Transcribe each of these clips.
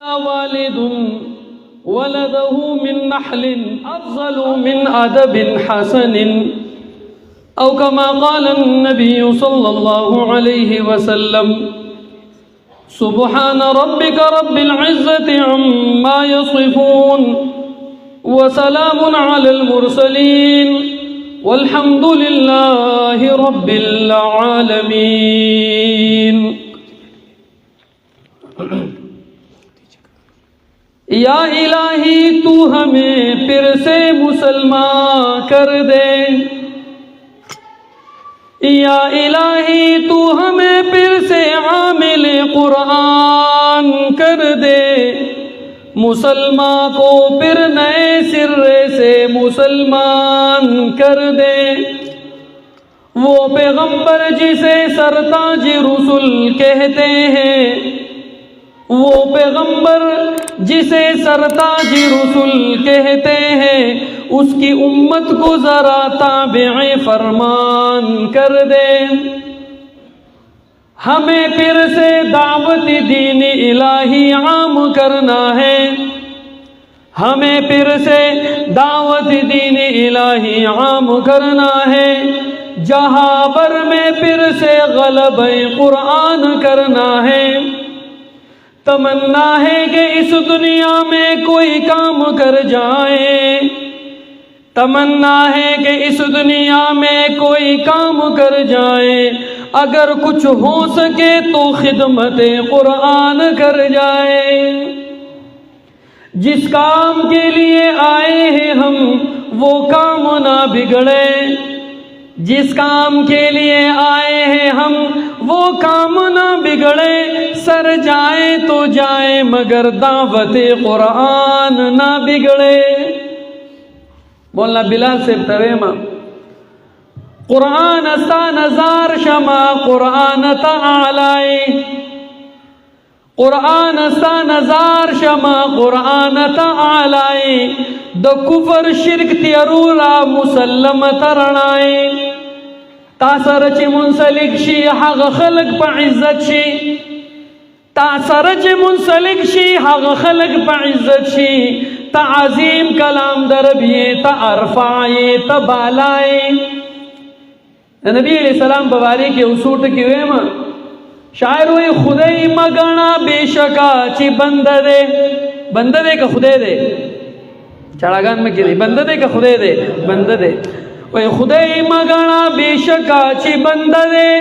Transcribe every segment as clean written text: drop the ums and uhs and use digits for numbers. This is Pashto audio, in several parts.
والد ولده من نحل أفضل من أدب حسن أو كما قال النبي صلى الله عليه وسلم سبحان ربك رب العزة عما يصفون وسلام على المرسلين والحمد لله رب العالمين. یا الہی تو ہمیں پھر سے مسلمان کر دے، یا الہی تو ہمیں پھر سے عامل قرآن کر دے، مسلمان کو پھر نئے سرے سے مسلمان کر دے. وہ پیغمبر جسے سرتاج رسول کہتے ہیں، وہ پیغمبر جسے سرتاج رسول کہتے ہیں، اس کی امت کو ذرا تابع فرمان کر دے. ہمیں پھر سے دعوت دین الہی عام کرنا ہے، ہمیں پھر سے دعوت دین الہی عام کرنا ہے، جہاں پر میں پھر سے غلبہ قرآن کرنا ہے. تمنا ہے کہ اس دنیا میں کوئی کام کر جائے، تمنا ہے کہ اس دنیا میں کوئی کام کر جائے، اگر کچھ ہو سکے تو خدمت قرآن کر جائے. جس کام کے لیے آئے ہیں ہم وہ کام نہ بگڑے، جس کام کے لیے آئے ہیں ہم وہ کام نہ بگڑے، سر جائے تو جائے مگر دعوت قرآن نہ بگڑے. مولانا بلال سے ترجمہ: قرآن استا نظار شما قرآن تعالی، قرآن استا نظار شما قرآن تعالی، دو کفر شرک تیرورا مسلم ترنائی. تا سر چی منسلک شی حق خلق پا عزت شی، تا سر چی منسلک شی حق خلق پا عزت شی، تا عظیم کلام دربیے، تا ارفعی، تا بالائی. نبی علیہ السلام بواری کے اصوٹ کی ویمہ شاعر ہوئی خدای مگنا بے شکا چی بندہ دے، بندہ دے کا خدای دے، چڑاگان میں کی دی بندہ دے کا خدای دے، بندہ دے وی خدای مگنا بے شکا چی بندہ دے،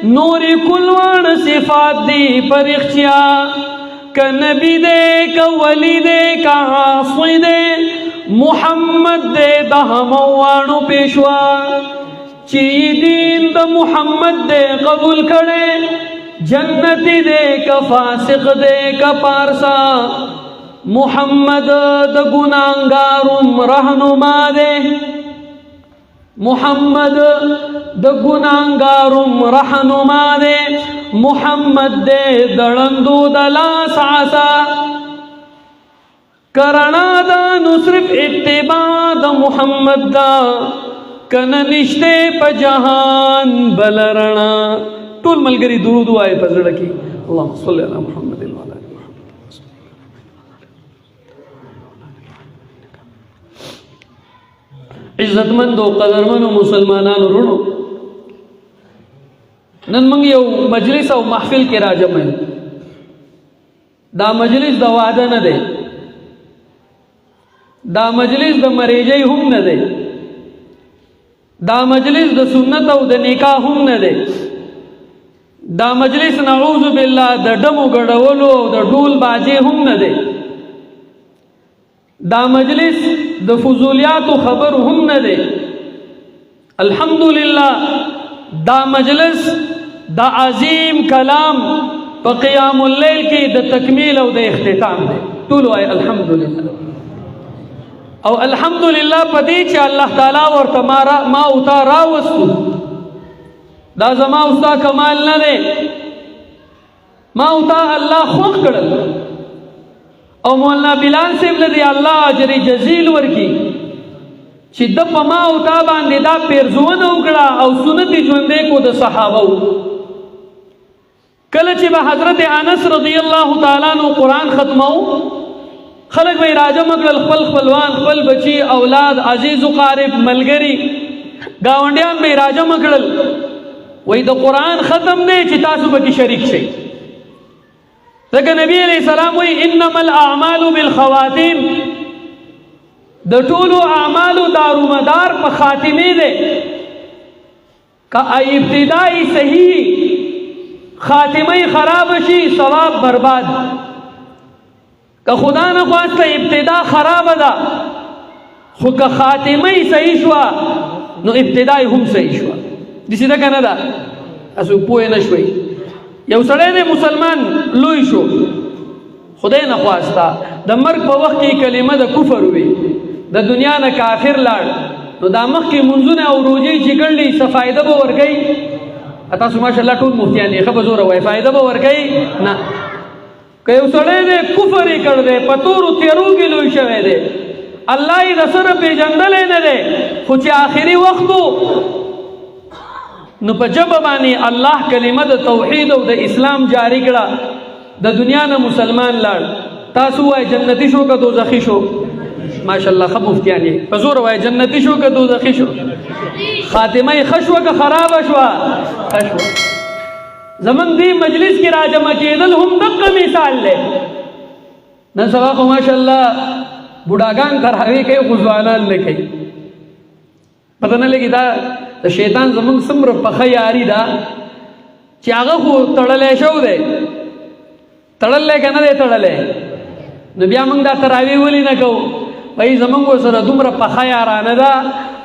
نوری کلوان صفات دی پرخچیا، کا نبی دے کا ولی دے کا عاصی دے، محمد دے دا ہموانو پیشوا. چی دین دا محمد دے قبول کرے، جنتی دے کا فاسق دے کا پارسا، محمد دا گناہگارم رہنما دے، محمد دا گناہگارم رہنما دے، محمد دے دڑندو دلا ساسا. کرنا دا نصرف اتباع دا محمد دا، کن نشتے پا جہان بلرنا. طول ملگری درود آئے پزر کی اللہم صلی اللہ محمد وعلی آل محمد. عزت مند و قدر مند و مسلمانان رونو، نن منگ یو مجلس و محفل کے راجم ہے. دا مجلس دا وعدہ نہ دے، دا مجلس دا مریجی ہم نہ دے، دا مجلس دا سنت و دا نکاح ہم نہ دے، دا مجلس نعوذ باللہ دا ڈمو گڑولو دا ڈول باجے ہم نہ دے، دا مجلس دا فضولیات و خبر ہم نہ دے. الحمدللہ دا مجلس دا عظیم کلام پا قیام اللیل کی دا تکمیل و دا اختتام دے. طولو آئے الحمدللہ. او الحمدللہ پا دی چا اللہ تعالیٰ ورطا ما اتا راوستو، دا زما استا کمال نہ دے، ما اتا اللہ خوخ کرل. او مولانا بلال سے بلدی اللہ عجر جزیل ورکی چی دا پا ما اتا باندے دا پیرزون اکڑا او سنتی جوندے کو دا صحابہ. کله چې به حضرت انس رضی الله تعالی عنہ قرآن ختمو خلک به راجم کړل خپل خپلوان خپل بچي اولاد عزیز و قارب ملګری گاونډیان به راجم کړل وای د قرآن ختم دی چې تاسو به کې شریک شئ ځکه نبی علیہ السلام وای انما الاعمال بالخواتیم د ټولو اعمالو دارومدار په خاتمه دی که ابتدائی صحیح خاتمه خراب شي ثواب برباد که خدا نه خواسته ابتدا خراب ده خو که خاتمه صحیح شو نو ابتدائی هم صحیح شو دسی ده کنه ده اسو پوه نشوي یو سړی دی مسلمان لوی شو خدای نه خواسته د مرګ په وخت کې کلمه د کفر وي د دنیا نه کافر لاړ نو دا مخکې منځونه او روزې چې ګڼلي څه فایده به ورکوي تاسو ماشاءالله ټول مفتیان یې ښه به زوره وایي فایده به ورکوي نه که یو سړی دی کفر یې کړ دی په تورو تیرو کې لوی شوی دی الله یې د سره پېژندلی نه دی خو چې آخري وخت نو په ژبه باندې الله کلمه د توحید او د اسلام جاری کړه د دنیا نه مسلمان لاړ تاسو وایي جنتی شو که دوزخي شو ماشاءالله ښه مفتیان یې په زوره وایي جنتی شو که دوزخي شو خاتمه یې ښه شوه که خرابه شوه ښه شوه زمونږ دې مجلس کې راجمع کېدل هم دقه مثال دی نن سبا خو ماشاءالله بوډاګان تراویح کوي خو ځوانان نه کوي پته نه لګي دا د شیطان زمونږ څومره پخه یاري ده چې هغه خو تړلی شو دی تړلی که نه دی تړلی نو بیا موږ دا تراویح ولې نه کوو وایي زمونږ ورسره دومره پخه یارانه ده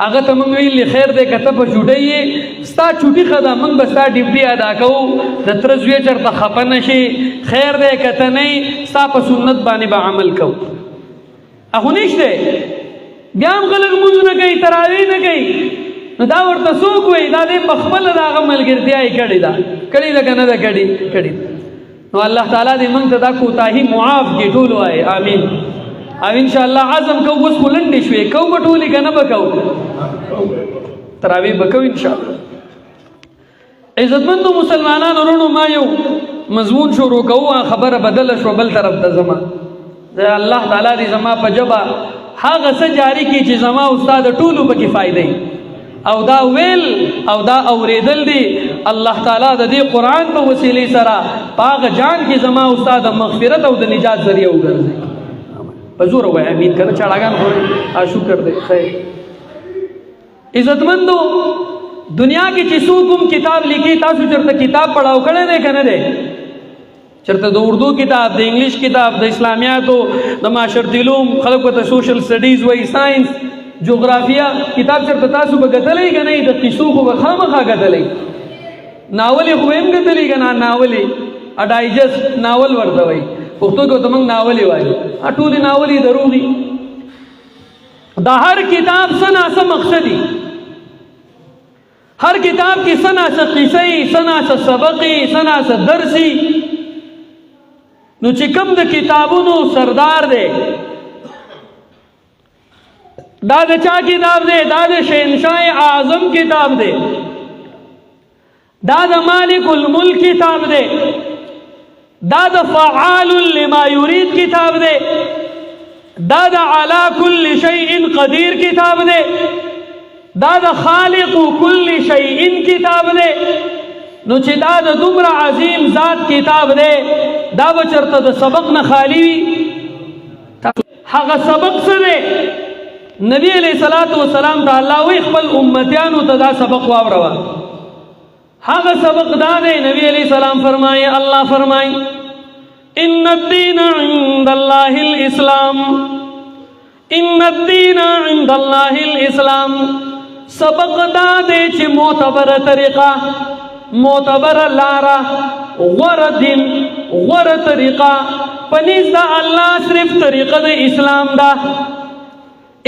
هغه ته موږ ویلي خیر دی که ته په چوټۍ یې ستا چوټي ښه ده موږ به ستا ډیوټي ادا کوو د تره زوی چېرته خفه نه شي خیر دی که ته نه یې ستا په سنت باندې به عمل کوو خو نشته بیا هم خلک لمونځونه کوي تراویح نه کوي نو دا ورته څوک وایي دا دی په خپله د هغه ملګرتیا یې کړې ده کړې ده که نه ده کړې نو الله تعالی دې موږ ته دا کوتاهي معاف کړي ټول وایي آمین او انشاءالله عزم کوو اوس خو لنډې شوې کوو به ټولې که نه به کوو تراویح به کوو انشاءالله عزتمندو مسلمانانو وروڼو ما یو مضمون شروع کوو خبره بدله شوه بل طرف ته زما الله تعالی دې زما په ژبه هغه څه جاری کړي چې زما استاد ټولو پکې فایده او دا ویل او دا اوریدل دي الله تعالی د دې قرآن په وسیلې سره په هغه جان کې زما استاد مغفرت او د نجات ذریعه وګرځي په زور وایي امین که نه چاړاګان خو شکر دی خیر عزتمندو دنیا کې چې څوک هم کتاب لیکي تاسو چېرته کتاب پړاو کړی دی که نه دی چېرته د اردو کتاب د انګلیش کتاب د اسلامیاتو د معاشرتي علوم خلک ورته سوشل سټډیز وایي ساینس جغرافیه کتاب چېرته تاسو به ګټلی که نه د قیسو خو به خامخا ګټلی ناول یې خو به هم ګټلی که نه ناول یې ډایجسټ ناول ورته وایي پښتو کې ورته موږ ناول یې وایو ټولې ناول یې دروغ دي دا هر کتاب څه ناڅه مقصدي هر کتاب کې څه ناڅه قصه یي څه ناڅه سبق یي څه ناڅه درس یي نو چې کوم د کتابونو سردار دی دا د چا کتاب دی دا د شهنشاه اعظم کتاب دی دا د مالک الملک کتاب دی دا د فعال لما يريد کتاب دی دا د علا کل شیء قدیر کتاب دی دا د خالق کل شیء کتاب دی نو چې دا د دومره عظیم ذات کتاب دی دا به چېرته د سبق نه خالی وي هغه سبق څه دی نبی علیہ الصلوۃ والسلام ته الله وی خپل امتیانو ته دا سبق واوروه هغه سبق دا دی نبی علیہ السلام فرمایي الله فرمایي ان الدین عند الله الاسلام ان الدین عند الله الاسلام سبق دا دی چې معتبره طریقه معتبره لاره غوره دین غوره طریقه پنځ دا الله صرف طریقه د اسلام ده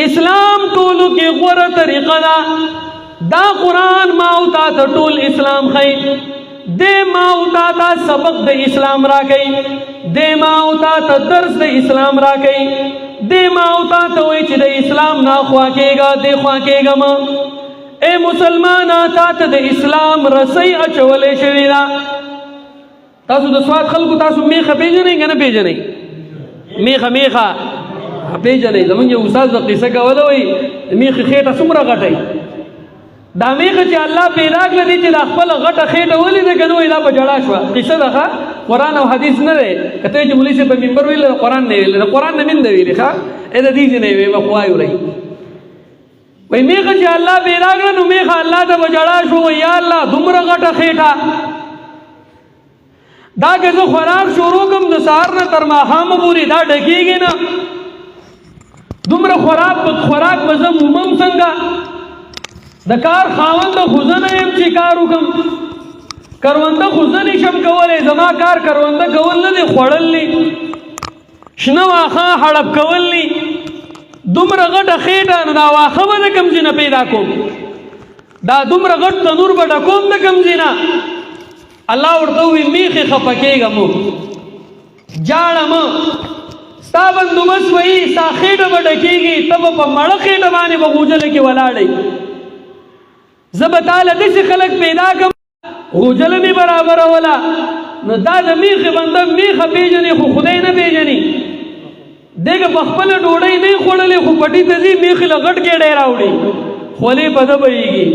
اسلام ټولو کې غوره طریقه ده دا قرآن ما او تا ته ټول اسلام ښیي دې ما او تا ته سبق د اسلام راکوي دې ما او تا ته درس د اسلام راکوي دې ما او تا ته وایي چې د اسلام نه خوا کېږه دې خوا کېږه مه اے مسلمانه تا ته د اسلام رسۍ اچولې شوې ده تاسو د سواد خلکو تاسو میخه پیژنئ که نه پیژنئ؟ میخه پیژنئ. زمونږ یو استاد د قصه کوله وایي میخې خېټه څومره غټئ، دا میخه چې الله پیدا کړه دي چې دا خپله غټه خېټه ولیده که نه وایي دا په ژړا شوه. قصه ده ښه، قرآن او حدیث نه دی. که ته چې مولوي صاحب په منبر ویل د قرآن نه ویل، د قرآن نه من ده ویلې ښه د دې ځای نه ویې مخوا یې ورئ. وایي میخه چې الله پیدا کړه نو میخه الله ته په ژړا شو، وایي یا الله دومره غټه خېټه، دا که زه خوراک شروع کړم د سهار نه تر ماښامه پورې دا ډکېږي نه، دومره خوراک به زه مومم څنګه؟ د کار خاونده خو زه نه یم چې کار وکړم، کرونده خو زه نشم کولی، زما کار کرونده کول نه دی، خوړل دی، شنه واښه هړپ کول دی، دومره غټه خېټه نو دا واښه به د کوم ځای نه پیدا کوم، دا دومره غټ تنور به ډکوم د کوم ځای نه؟ الله ورته ووایي میخې خفه کېږه مه، جاړه مه، ستا بندوبست وایي ستا خېټه به ډکېږي، ته به په مړه خېټه باندې به غوجله کې ولاړئ، زه به تاله داسې خلک پیدا کړم غوجله مې برابروله. نو دا د میخې بنده میخه پیژني خو خدای نه پیژني، دېګه په خپله ډوډۍ نه خوړلې خو پټي ته ځي میخې له غټ ګېډۍ راوړي، خولې په ده بهیږي،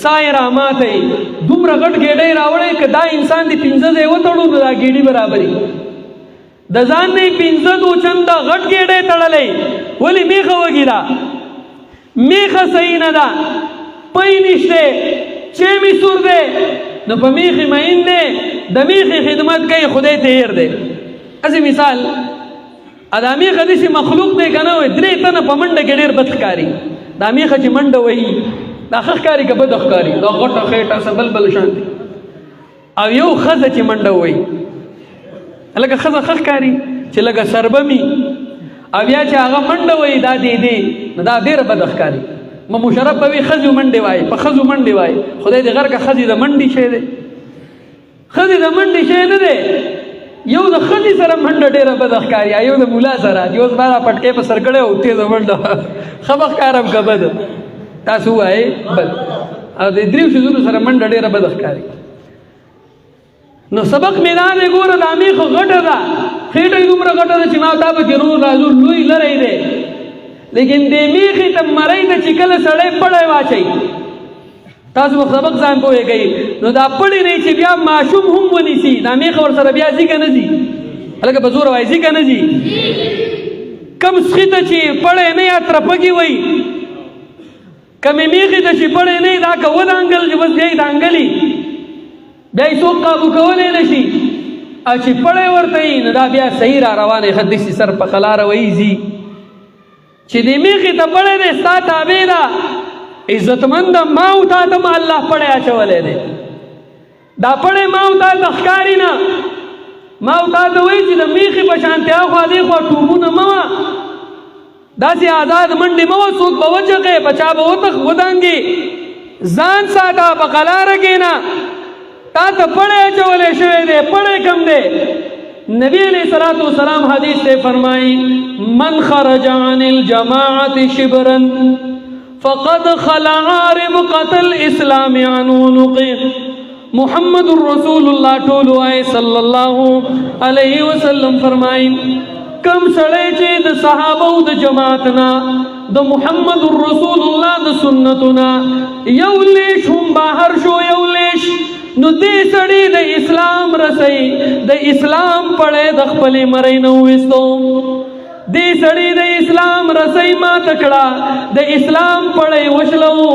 ساه یې راماتئ، دومره غټ ګېډۍ راوړئ که دا انسان دې 15 ځای وتړو نو دا ګېډۍ برابري، د ځان نه یې 15 دوچنده غټ ګېډۍ تړلی، ولې میخه وګیره، میخه صحیح نه ده، پی نشته، چیمی سور دی، نو په میخې مین دی، د میخې خدمت کوي خدای ته هیر دی. هسې مثال دا میخه داسې مخلوق دی که نه وایي 3 تنه په منډه کې ډېر بد ښکاري، دا میخه چې منډه وهي دا ښه ښکاري که بده ښکاري، دا غټه خېټه څه بل شان دي، او یو ښځه چې منډه وهي لکه ښځه ښه ښکاري چې لکه سربمي، او بیا چې هغه منډه وهي دا دی نو دا ډېره بده ښکاري. مشرف به وي ښځو منډې وایي، په ښځو منډې وایي، خدای دې غر که ښځې د منډې شی دی، ښځې د منډې شی نه دی، یو د ښځې سره منډه ډېره بده ښکاري، یو د ملا سره چې اوس ما دا پټکۍ په سر کړی او تېزه منډه ښه به ښکارم که بده، تاسو ووایئ بد، او د 3 ښځونو سره منډه ډېره بده ښکاري. نو سبق مې دا دی ګوره دا میخه غټه ده، خېټه یې دومره غټه ده چې ما تا پکې روز راځو لوی لری دی، لیکن دې میخې ته مرۍ ته چې کله سړی پړی واچوي تاسو به سبق ځان پوهېږئ، نو دا پړی نه چې بیا ماشوم هم ونیسي، دا میخه ورسره بیا ځي که نه ځي؟ هلکه په زوره وایي ځي که نه ځي؟ کم سخي ته چې پړی نه یا ترپکې وایي، کمې میخې ته چې پړی نه دا که ودانګل چې بس بیا یې دانګلي، بیا یې څوک قابو کولی نه شي، او چې پړی ورته وي نو دا بیا صحیح را روانې ښه داسې سر په خلاره وایي ځي، چې دې میخې ته پړی دی ستا تابع ده، عزتمند ما او تا ته ما الله پړی اچولی دی، دا پړی ما او تا ته ښکاري نه، ما او تا ته وایي چې د میخې په شانتې اخوا دېخوا ټوبونه مه وه، داسې آزاد منډې مه وه، څوک به وچغې په چا به ودانګې، ځان ساته په قلاره کښېنه، تا ته پړی اچولی شوی دی، پړی کم دی. نبی علیہ الصلوۃ والسلام حدیث سے فرمائی من خرج عن الجماعت شبرا فقد خلع ربقة الاسلام عن عنقه. محمد رسول اللہ ټولو آئے صلی اللہ علیہ وسلم فرمائی کم سڑے چے د صحابہ د جماعتنا د محمد رسول اللہ د سنتنا یو لیش هم باہر شو یو لیش نو دې سړی د اسلام رسئی د اسلام پړی د خپلې مرۍ نه وویستو، دې سړی د اسلام رسئی ماته کړه، د اسلام پړی وشلو،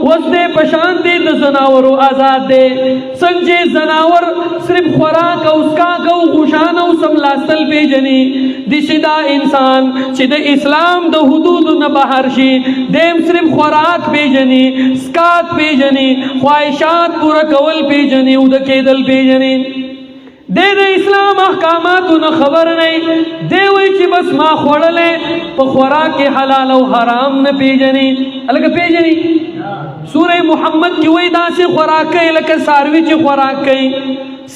اوس دې په شان دی د ځناورو آزاد دی، څنګه چې ځناور صرف خوراک او څښاک او غوښان او څملاستل پیژني، داسې دا انسان چې د اسلام د حدودو نه بهر شي دیم صرف خوراک پیژني، څښاک پیژني، خواهشات پوره کول پیژني او د کېدل پیژني، دې د اسلام احکاماتو نه خبر نه، دی وایي چې بس ما خوړلی په خوراک کې حلال او حرام نه پیژني. هلکه پیژني سوره محمد کې وایي داسې خوراک کوي لکه څاروي چې خوراک کوي،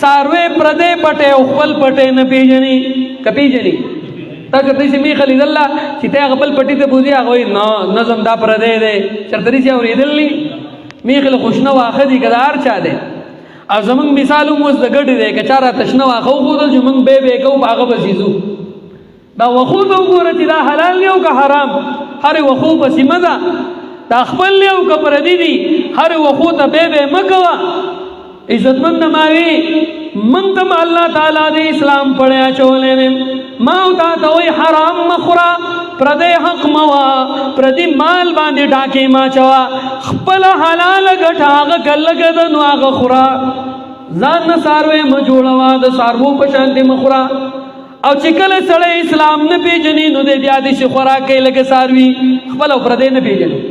څاروی پردی پټی او خپل پټی نه پیژني، که پیژني؟ تا که داسې میخه لیدله چې ته هغه بل پټي ته بوځي هغه وایي نه نظم دا پردی دی، چېرته داسې اورېدل ني؟ میخې له خوشنه واښه دي که د هر چا دی، او زمونږ مثال هم اوس د ګډې دی که چا راته شنه واښه وښودل چې موږ بې کوو په هغه پسې ځو دا وښو ته وګوره چې دا حلال دی او که حرام هرې وښو پسې مه ځه دا خپل دی او که پردي دي هرې وښو ته بې مه کوه عزتمند نماوي موږ ته الله تعالی د اسلام پړی اچولی دی ما او تا ته وایي حرام مه خوره پردی حق مه وه پردي مال باندې ډاکې مه اچوه خپله حلاله ګټه هغه که لږه ده نو هغه خوره ځان نه څاروی مه جوړوه د څاروو په شانتې مه خوره او چې کله سړی اسلام نه پېژني نو دی بیا داسې خوراک کوي لکه څاروي خپل او پردی نه پېژني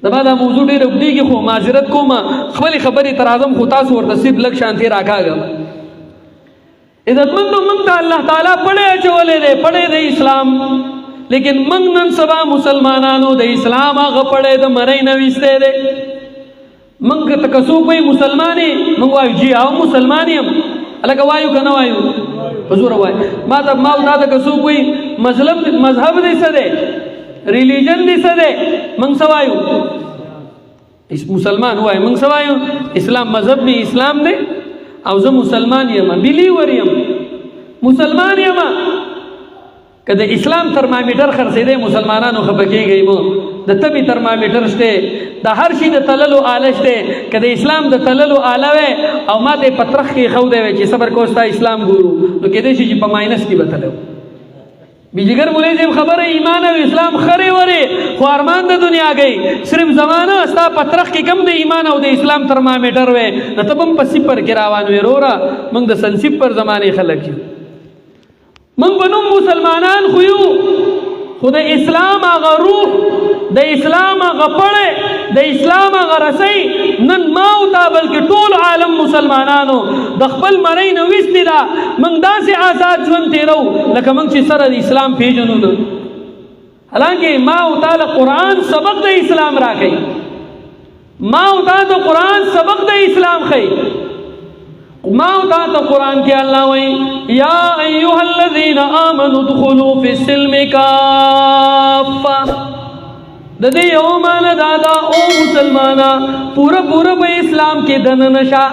زما دا موضوع ډېره اوږدېږي خو معذرت کوم خپلې خبرې تر اعظم خو تاسو ورته صرف لږ شانتې راکاږم عزتمندو موږ ته الله تعالی پړی اچولی دی پړی د اسلام لیکن موږ نن سبا مسلمانانو د اسلام هغه پړی د مرۍ نه ویستی دی موږ که څوک وایي مسلمان یې موږ وایو جی او مسلمان یم هلکه وایو که نه وایو په زوره وایو ما او تا ته که څوک وایي مذهب دی څه دی ریلیجن دی څه دی موږ څه وایو مسلمان وایو موږ څه وایو اسلام مذهب می اسلام دی او زه مسلمان یم بلیور یم مسلمان یم که د اسلام ترمامیټر خرڅېدی مسلمانانو خفه کېږئ مو د تبې ترمامیټر شته د هر شي د تللو آله شته که د اسلام د تللو آله وی او ما ته یې په ترخ کې ایښودی وی چې صبر کوه ستا اسلام ګورو نو کېدای شي چې په ماینس کې به تللی بیجیگر مولوی صاحب خبره ایمان او اسلام خرې ورې خو ارمان د دنیا گئی صرف زمانه ستا په ترخ کې کم د ایمان او د اسلام ترمامیټر وی نو ته به هم په صفر کې روان وې وروره موږ د سن صفر زمانې خلک یو موږ به نوم مسلمانان خو یو خو د اسلام هغه روح د اسلام هغه پړی د اسلام هغه رسۍ نن ما او تا بلکې ټول عالم مسلمانانو د خپل مرۍ نه ویستې ده موږ داسې آزاد ژوند تېرو لکه موږ چې سره د اسلام پېژنو نه حالانکې ما او تا له قرآن سبق د اسلام راکوي ما او تا د قرآن سبق د اسلام ښیي ما او تا ته قرآن کې الله وایي یا ایها الذین آمنوا ادخلوا فی السلم کافه د دې یو معنی دا ده او مسلمانا پوره په اسلام کې دننه شه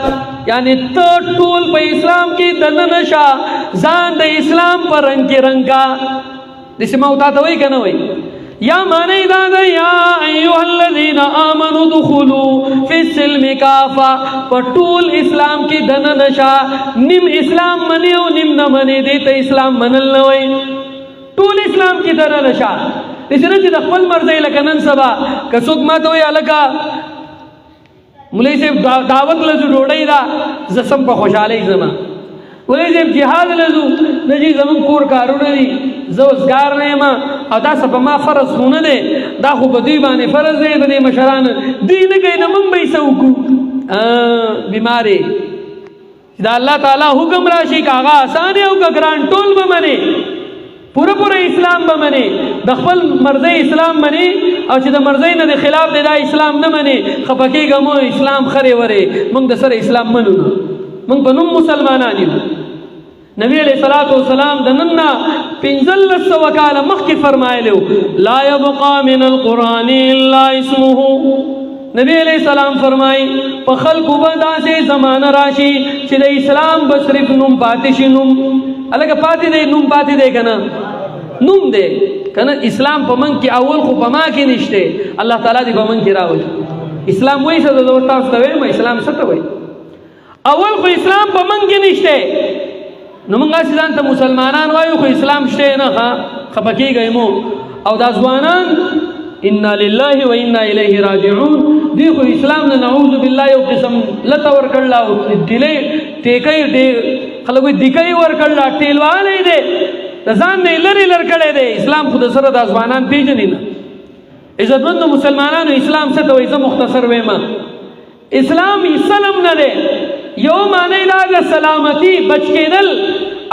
یعنی ته ټول په اسلام کې دننه شه ځان د اسلام په رنګ کې رنګا داسې ما او تا ته وایي که نه وایي یا معنی دا ده یا ایها الذین آمنوا ادخلوا فی السلم کافه په ټول اسلام کې دننه شه نیم اسلام منې او نیم نه منې دې ته اسلام منل نه وایي ټول اسلام کې دننه شه داسې نه چې د خپل مرضۍ لکه نن سبا که څوک ما ته وایي هلکه مولوي صاحب دعوت لځو ډوډۍ ده زه سم په خوشحالۍ ځمه مولوي صاحب جهاد لځو نه جي زموږ کور کارونه دي زه وزګار نه یم او دا څه په ما فرض خو نه دی دا خو په دوی باندې فرض دی د دې مشران دوی نه کوي نه موږ به یې څه وکړو بیمارې چې د الله تعالی حکم راشي که هغه اسان او که ګران ټول به منې پوره اسلام به منې د خپل مرضۍ اسلام منې او چې د مرضۍ نه د خلاف دی دا اسلام نه منې خفه کېږه مو اسلام خرې ورې موږ د سره اسلام منو نه موږ په نوم مسلمانان یو نبی علیہ الصلوۃ والسلام د نن نه 1500 کاله مخکې فرمایلی لا یبقى من القرآن الا اسمه نبی علیہ السلام فرمای په خلکو به داسې زمانه راشي چې د اسلام به صرف نوم پاتې شي نوم هلکه پاتې دی نوم پاتې دی که نه نوم دی که نه اسلام په من کې اول خو په ما کې نشته الله تعالی دې په من کې راولي اسلام وایي څه زه تاسو ته وایم اسلام څه ته وایي اول خو اسلام په من کې نشته نو موږ هسې ځان ته مسلمانان وایو خو اسلام شته نه خفه کېږئ مو او دا ځوانان انا لله و انا الیه راجعون دی خو اسلام نه نعوذ بالله یو قسم لته ورکړله او ډیلۍ ټیکۍ خلک وایي دیکۍ ورکړله ټیلوالی دی د ځان نه یې لرې کړی دی اسلام خو د سره دا ځوانان پېژني نه عزتمندو مسلمانانو اسلام څه ته وایي زه مختصر ویم اسلام سلم نه دی یو معنی دا د سلامتی بچ کېدل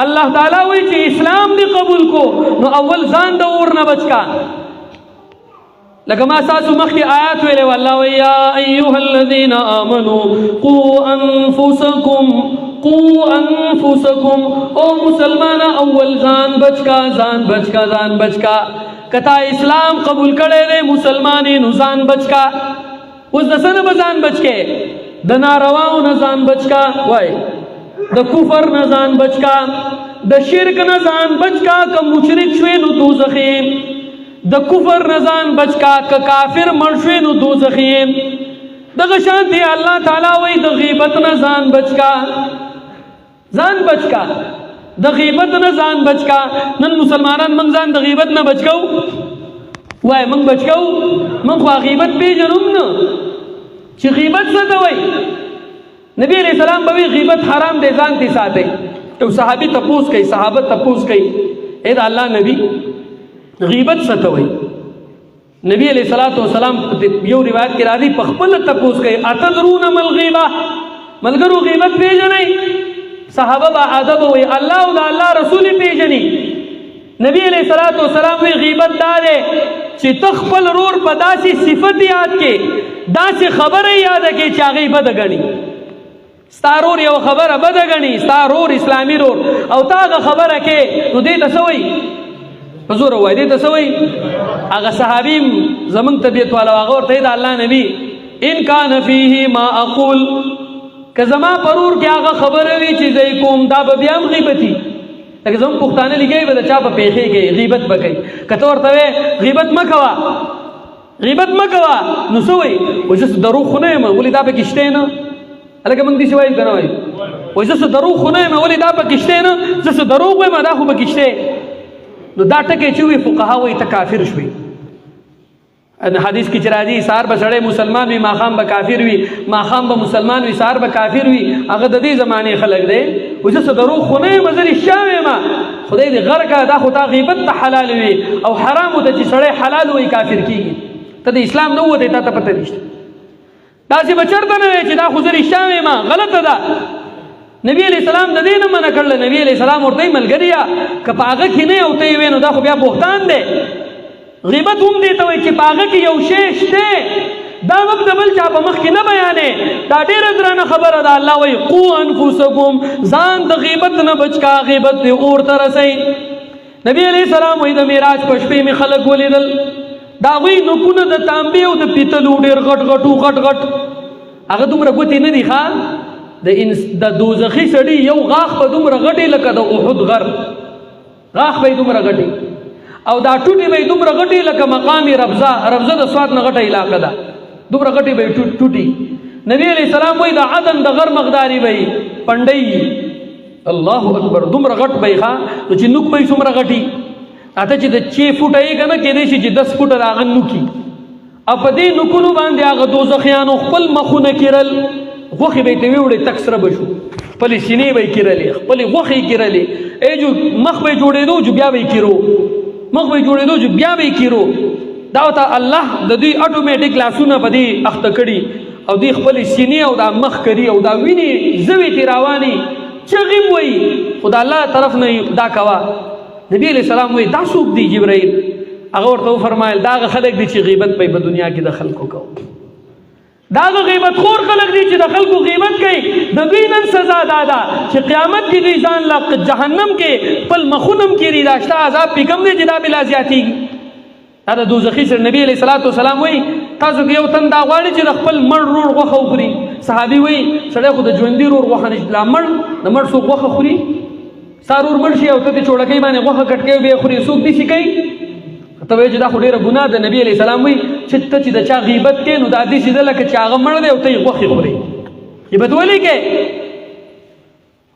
الله تعالی وایي چې اسلام دې قبول کو نو اول ځان د اور نه بچ کا لکه ما تاسو مخکې آیات ویلې والله وایي یا ایها الذین آمنوا قوا انفسکم او مسلمانه اول ځان بچ کا کتا اسلام قبول کړی دی مسلمانې نو ځان بچ کا اوس د څه نه به ځان بچ کې د نارواو نه ځان بچ کا، وای د کفر نه ځان بچ کا، د شرک نه ځان بچ کا، که مشرک شوی نو دوزخی، د کفر نه ځان بچ کا، که کافر مړ شوی نو دوزخی. دغه شان دی الله تعالی وای د غیبت نه ځان بچ کا، ځان بچ کا، د غیبت نه ځان بچ کا. نن مسلمانان موږ ځان د غیبت نه بچ کو، وای موږ بچ کو، موږ خو غیبت پیژنو نه چې غیبت څه ته وای. نبی علیہ السلام به غیبت حرام دی ځان تی ساتي. یو صحابي تپوس کوي، صحابه تپوس کوي، اے د الله نبی غیبت څه ته وای؟ نبی علیہ الصلوۃ والسلام یو روایت کې راځي په خپل تپوس کوي، اتدرون مل غیبه، ملګرو غیبت پیژنئ؟ صحابه با ادب وي الله او د الله رسول پیژني. نبی علیہ الصلوۃ والسلام وی غیبت دار چې تخپل رور په داسې صفت یاد کې، داسې خبره یاد کې چې هغه بد غني. ستارور یو خبره بد غني، ستارور اسلامي رور او تاغه خبره کې نو دې تسوي حضور وای دې تسوي. هغه صحابي زمون طبيعت والا هغه ورته د الله نبی ان کان فیه ما اقول، که زما پرور کې هغه خبره وی چې زې کوم دا به بیا غیبتی. لکه زمون پښتانه لګي به د چا په پیخي کې غیبت بکې، کته ورته غیبت مکوا، غیبت مکوا نو سوي وجس دروغ خونه ما ولې دا به کشته نه، الګ موږ دې سوي کنه وای وجس دروغ خونه ما ولې دا به کشته نه، زس دروغ ما دا خو به کشته. نو دا ټکي چې وي فقها وي ته کافر شوي. ان حدیث کې چرایي سار به سړی مسلمان وي ماخام به کافر وي، ماخام به مسلمان وي سار به کافر وي. هغه د دې زمانه خلک دی وجس دروغ خونه مزل شاوي ما خدای دې غر کا دا خو تا غیبت ته حلال وي او حرام ته چې سړی حلال وي کافر کیږي. ته د اسلام نه وته ته پته نشته، دا چې بچرته نه چې دا خو زری شاوي ما غلطه ده. نبی علیہ السلام د دې نه منع کړل. نبی علیہ السلام ورته ملګریا که پاغه کې نه او ته وینو دا خو بیا بهتان دی. غیبت هم دی ته وای چې پاغه کې یو شی شته دا وب د بل چا په مخ کې نه بیانې، دا ډیره درنه خبره ده. الله وای قو انفسکم، ځان د غیبت نه بچ کا، غیبت ته اور ته رسئ. نبی علیہ السلام وای د معراج په شپې می خلق ولیدل، دا وی نو کو نه د تانبه او د پیتلو ډیر غټ غټ هغه دومره ګوتی نه دی ښا. د دوزخی سړی یو غاخ په دومره غټي لکه د احد غر، غاخ به دومره غټي او دا ټوټي به دومره غټي لکه مقام ربزه، ربزه د سواد نه غټه علاقه ده، دومره غټي به ټوټي. نبی علیہ السلام وای د عدن د غر مقداری به پندای، الله اکبر دومره غټ به ښا نو چې نوک به څومره غټي، اته چې د 6 فوټه یې کنه کې دې چې 10 فوټه راغن نوکی. په دې نوکونو باندې هغه دوزخیانو خپل مخونه کېرل، غوخي به ته ویوړې تک سره بشو، خپل سینې به کېرلې، خپل غوخي کېرلې، ای جو مخ به جوړېدو جو بیا به کېرو، مخ به جوړېدو جو بیا به کېرو. دا ته الله د دې اټومیټیک لاسونه په دې اخته کړي او دې خپل سینې او دا مخ کړي او دا ویني زوی تی رواني چغیم وای خدای الله طرف نه دا کوا. نبی علیہ السلام وای دا څوک دی؟ جبرائیل. هغه ورته فرمایل دا خلک دي چې غیبت په دنیا کې د خلکو کوي، دا غیبت خور خلق دي چې د خلکو غیبت کوي. د دوی نن سزا دادا چې قیامت کې دوی ځان لا جهنم کې پل مخونم کې ریداشته عذاب پیګم دي چې دا بلا زیاتیږي. دا د دوزخي سره نبی علیہ الصلوۃ والسلام وایي تاسو کې یو تن دا غواړي چې د خپل مړ رور غوښه وخوري. صحابي وایي سړی خو د ژوندي رور غوښه نشي، لا مړ د مړ څوک غوښه خوري؟ سارور مړ شي او ته چوړکۍ باندې غوښه کټ کوي بیا خوري، څوک دې شي کوي؟ ته وایي چې دا خو ډېره ګناه ده. نبی علیہ السلام وایي چې ته چې د چا غیبت کوې نو دا داسې ده لکه چې هغه مړ دی او ته یې غوښې خورې. غیبت ولې کوې؟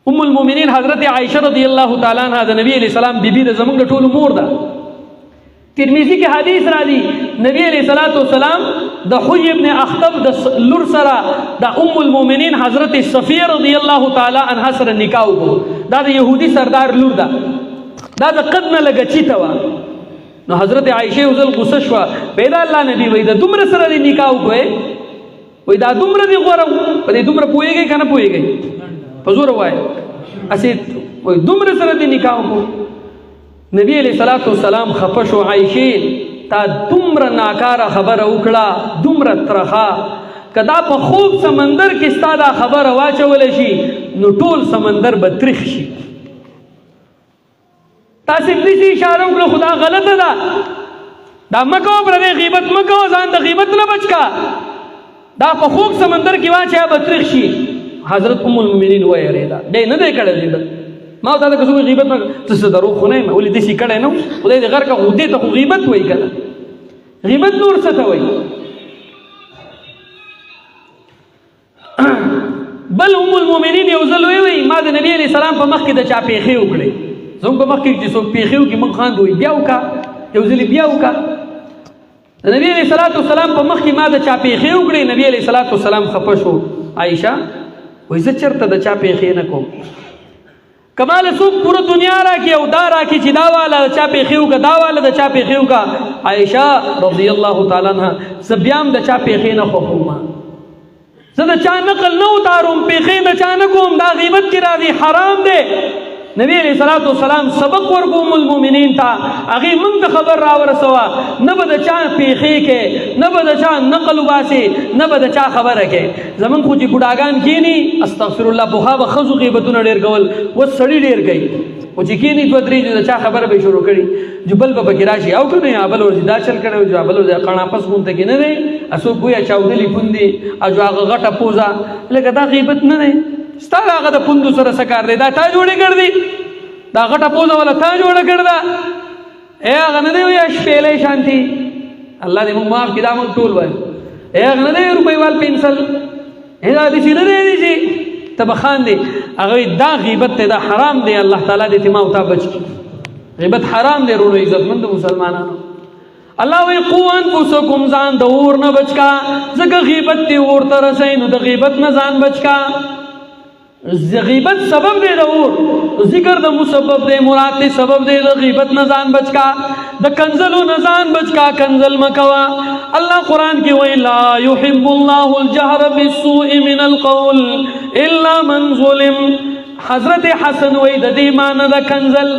ام المؤمنین حضرت عائشہ رضی الله تعالی عنها د نبی علیہ السلام بیبي د زمونږ د ټولو مور ده. ترمذی کې حدیث راځي نبی علیہ الصلوۃ والسلام د حی ابن اخطب د لور سره د ام المؤمنین حضرت صفیہ رضی الله تعالی عنها سره نکاح وکړو. دا د يهودي سردار لور ده، دا د قد نه لګه چیته وه. نو حضرت عائشہ وزل غصه شوه، پیدا الله نبی وای د دومره سره دی نکاح وکړي، وای دا دومره دی غوړه په دې دومره پوهیږي کنه پوهیږي په زور وای اسی وای دومره سره دی نکاح وکړو. نبی علیہ الصلوۃ والسلام خپشو عائشہ تا دومره ناکاره خبره وکړه، دومره ترخه کدا په خوب سمندر کې ستاده خبره واچول شي نو ټول سمندر به تریخ شي. تاسو دې اشاره وکړه خدا غلطه ده، دا مکو پر غیبت مکو، ځان د غیبت نه بچ کا. دا په خوږ سمندر کې واچیا به تریخ شي. حضرت ام المؤمنین ویریدا دی نه دی کړی دا ما ته که څوک غیبت نه څه دروغ خو نه یم ولې داسې کړی نه خدای دې غر کا خو دې ته خو غیبت وایي که نه غیبت نور څه ته وایي. بل ام المؤمنین یو ځل وی ما د نبی علیه السلام په مخ کې د چا پیښې وکړې زموږ په مخ کې چې څوک پیښې وکړي موږ خاندو وایي بیا وکړه یو ځلې بیا وکړه. د نبی علیه السلام په مخ کې ما د چا پیښې وکړې نبی علیه السلام خفه شو. عایشه وایي زه چېرته د چا پیښې نه کوم کمال څوک پوره دنیا راکړي او دا راکړي چې دا واله د چا پیښې وکړه دا واله د چا پیښې وکړه. عایشه رضی الله تعالی عنها زه بیا هم د چا پیښې نه خوښوم زه د چا نقل نه اتاروم پیښې د چا نه کوم دا غیبت کې راځي حرام دی. نبی علیہ السلام سبق ورکو ام المؤمنین ته هغې موږ ته خبر راورسوه نه به د چا پیښې کې نه به د چا نقل وباسې نه به د چا خبره کې. زمونږ خو چې بوډاګان کښېني استغفر الله پخوا به ښځو غیبتونه ډېر کول اوس سړي ډېر کوي خو چې کښېني دوه درې د چا خبره به یې شروع کړي جو بل به پکې راشي او که نه یا بل ورځي دا چل کړی جو بل ورځي قڼاپس غونته کې نه دی څوک ګویا چاودلي پوندې او جو هغه غټه پوزه لکه دا غیبت نه دی ستا د هغه د پوندو سره څه کار دی دا تا جوړې کړ دی دا غټه پوزه والا تا جوړه کړ ده ای هغه نه دی وایي شپېلی شانتي الله دې موږ معاف کړي دا موږ ټول وایو ای هغه نه دی روپۍ وال پنسل ای دا داسې نه دی چې ته به خاندې هغه دا غیبت دی دا حرام دی الله تعالی دې ته ما او تا بچ کړي غیبت حرام دی رونو عزتمند مسلمانانو. الله وی قو انفسکم ځان د اور نه بچ کا ځکه غیبت دې اور ته رسوي نو د غیبت نه ځان بچ کا. غیبت سبب دی د اور ذکر د مسبب دی مراد دی سبب دی د غیبت نه ځان بچ کا د کنزلو نه ځان بچ کا کنزل مکوا. الله قرآن کې وی لا يحب الله الجهر بالسوء من القول الا من ظلم. حضرت حسن وی د دې معنی د کنزل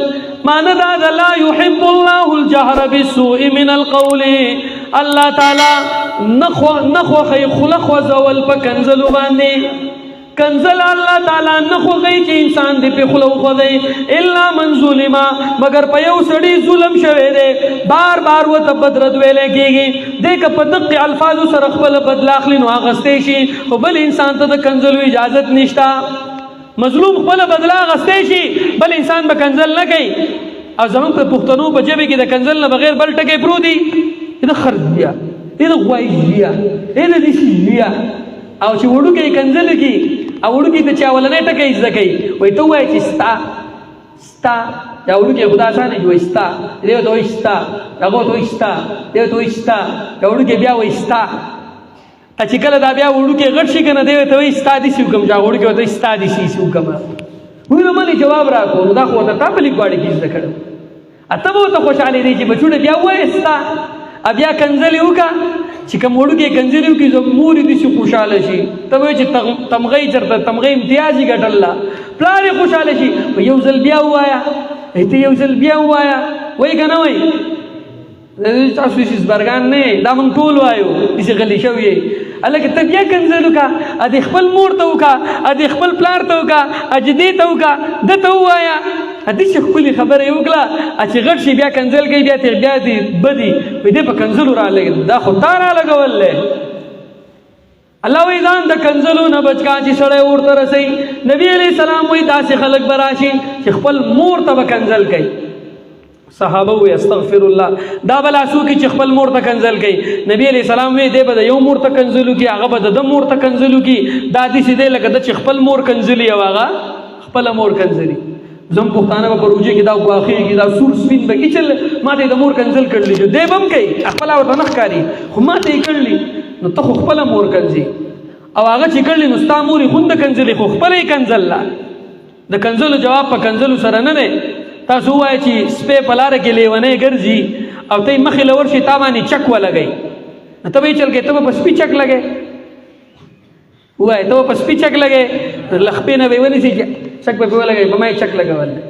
معنی دا د لا يحب الله الجهر بالسوء من القول الله تعالی نخو خی خلق وزول په کنزلو باندې کنزل الله تعالی نه خوږی چې انسان دې په خوله وخوځي الا من ظلم مگر په یو سړي ظلم شوی دی بار بار ورته بدرد ویلی کېږي دی که په دقې الفاظو سره خپله بدله اخلي نو اخیستی شي خو بل انسان ته د کنزلو اجازت نشته. مظلوم خپله بدله اخیستی شي بل انسان به کنزل نه کوي او زموږ په پښتنو په ژبې کې د کنزل نه بغیر بل ټکی پروت دی د خرڅ بیا د غوایش بیا د دسي بیا او چې وړوکی کنزل کي او وړوکی ته چا ولنی ټکی زده کوي وایي ته ووایه چې ستا دا وړوکی خو دا اسانه چې وایي ستا دی ورته وایي ستا هغه ورته وایي ستا دی ورته وایي ستا دا وړوکی بیا وایي ستا چې کله دا بیا وړوکی غټ شي که نه دی ورته وایي ستا داسې وکړم چې هغه وړوکی ورته وایي ستا داسې وکړم وایي نو ملې جواب راکړو نو دا خو ورته تا په لیکواړي کې زده کړم ته به ورته خوشحالې دی چې بچوڼه بیا ووایه ستا بیا کنزلې وکړه چې کوم وړوکی کنزلې وکړي مور یې داسې خوشحاله شي ته به وایي چې تمغۍ چېرته تمغۍ امتیاز یې ګټله پلار یې خوشحاله شي یو ځل بیا ووایه ته یو ځل بیا ووایه وایي که نه وایي تاسو هېڅ برګان نه دا موږ ټول وایو داسې غلي شوي یې هلکه ته بیا کنزل وکړه دې خپل مور ته وکړه دې خپل پلار ته وکړه دې ته وکړه ده ته ووایه داسې ښکلې خبره یې وکړه چې غټ شي بیا کنزل کوي بیا دې بدي وایي دې په کنزلو رالګېد دا خو تا رالګول دی. الله وایي ځان د کنزلو نه بچ کا چې سړی اور ته رسوي. نبي علیه السلام وایي داسې خلک به راشي چې خپل مور ته به کنزل کوي. صحابه وی استغفر الله دا بلا څوک چې خپل مور ته کنزل کوي. نبی علیہ السلام وی دی به د یو مور ته کنزلو کی هغه به د مور ته کنزلو کی دا داسې دی لکه د چې خپل مور کنزلي او هغه خپله مور کنزلي. زم پښتانه به په روژې کې دا ګواښېږي دا سور سپین به کېچل ما ته یې د مور کنزل کړلی جو دی به هم کوي خپله ورته نه ښکاري خو ما ته یې کړلي نو ته خو خپله مور کنځي او هغه چې کړلي نو ستا مور یې خون د کنځلې خو خپله یې کنځله. د کنځلو جواب په کنځلو سره نه دی. تاسو ووایئ چې سپی په لاره کې لیونی ګرځي او ته یې مخې له ورشي تا باندې چک ولګئ نو ته به یې چل کوې ته به په سپي چک لګئ ووایه ته به په سپي چک لګئ له خپې نه به یې ونیسي چې چک به پې ولګئ په ما یې چک لګول دی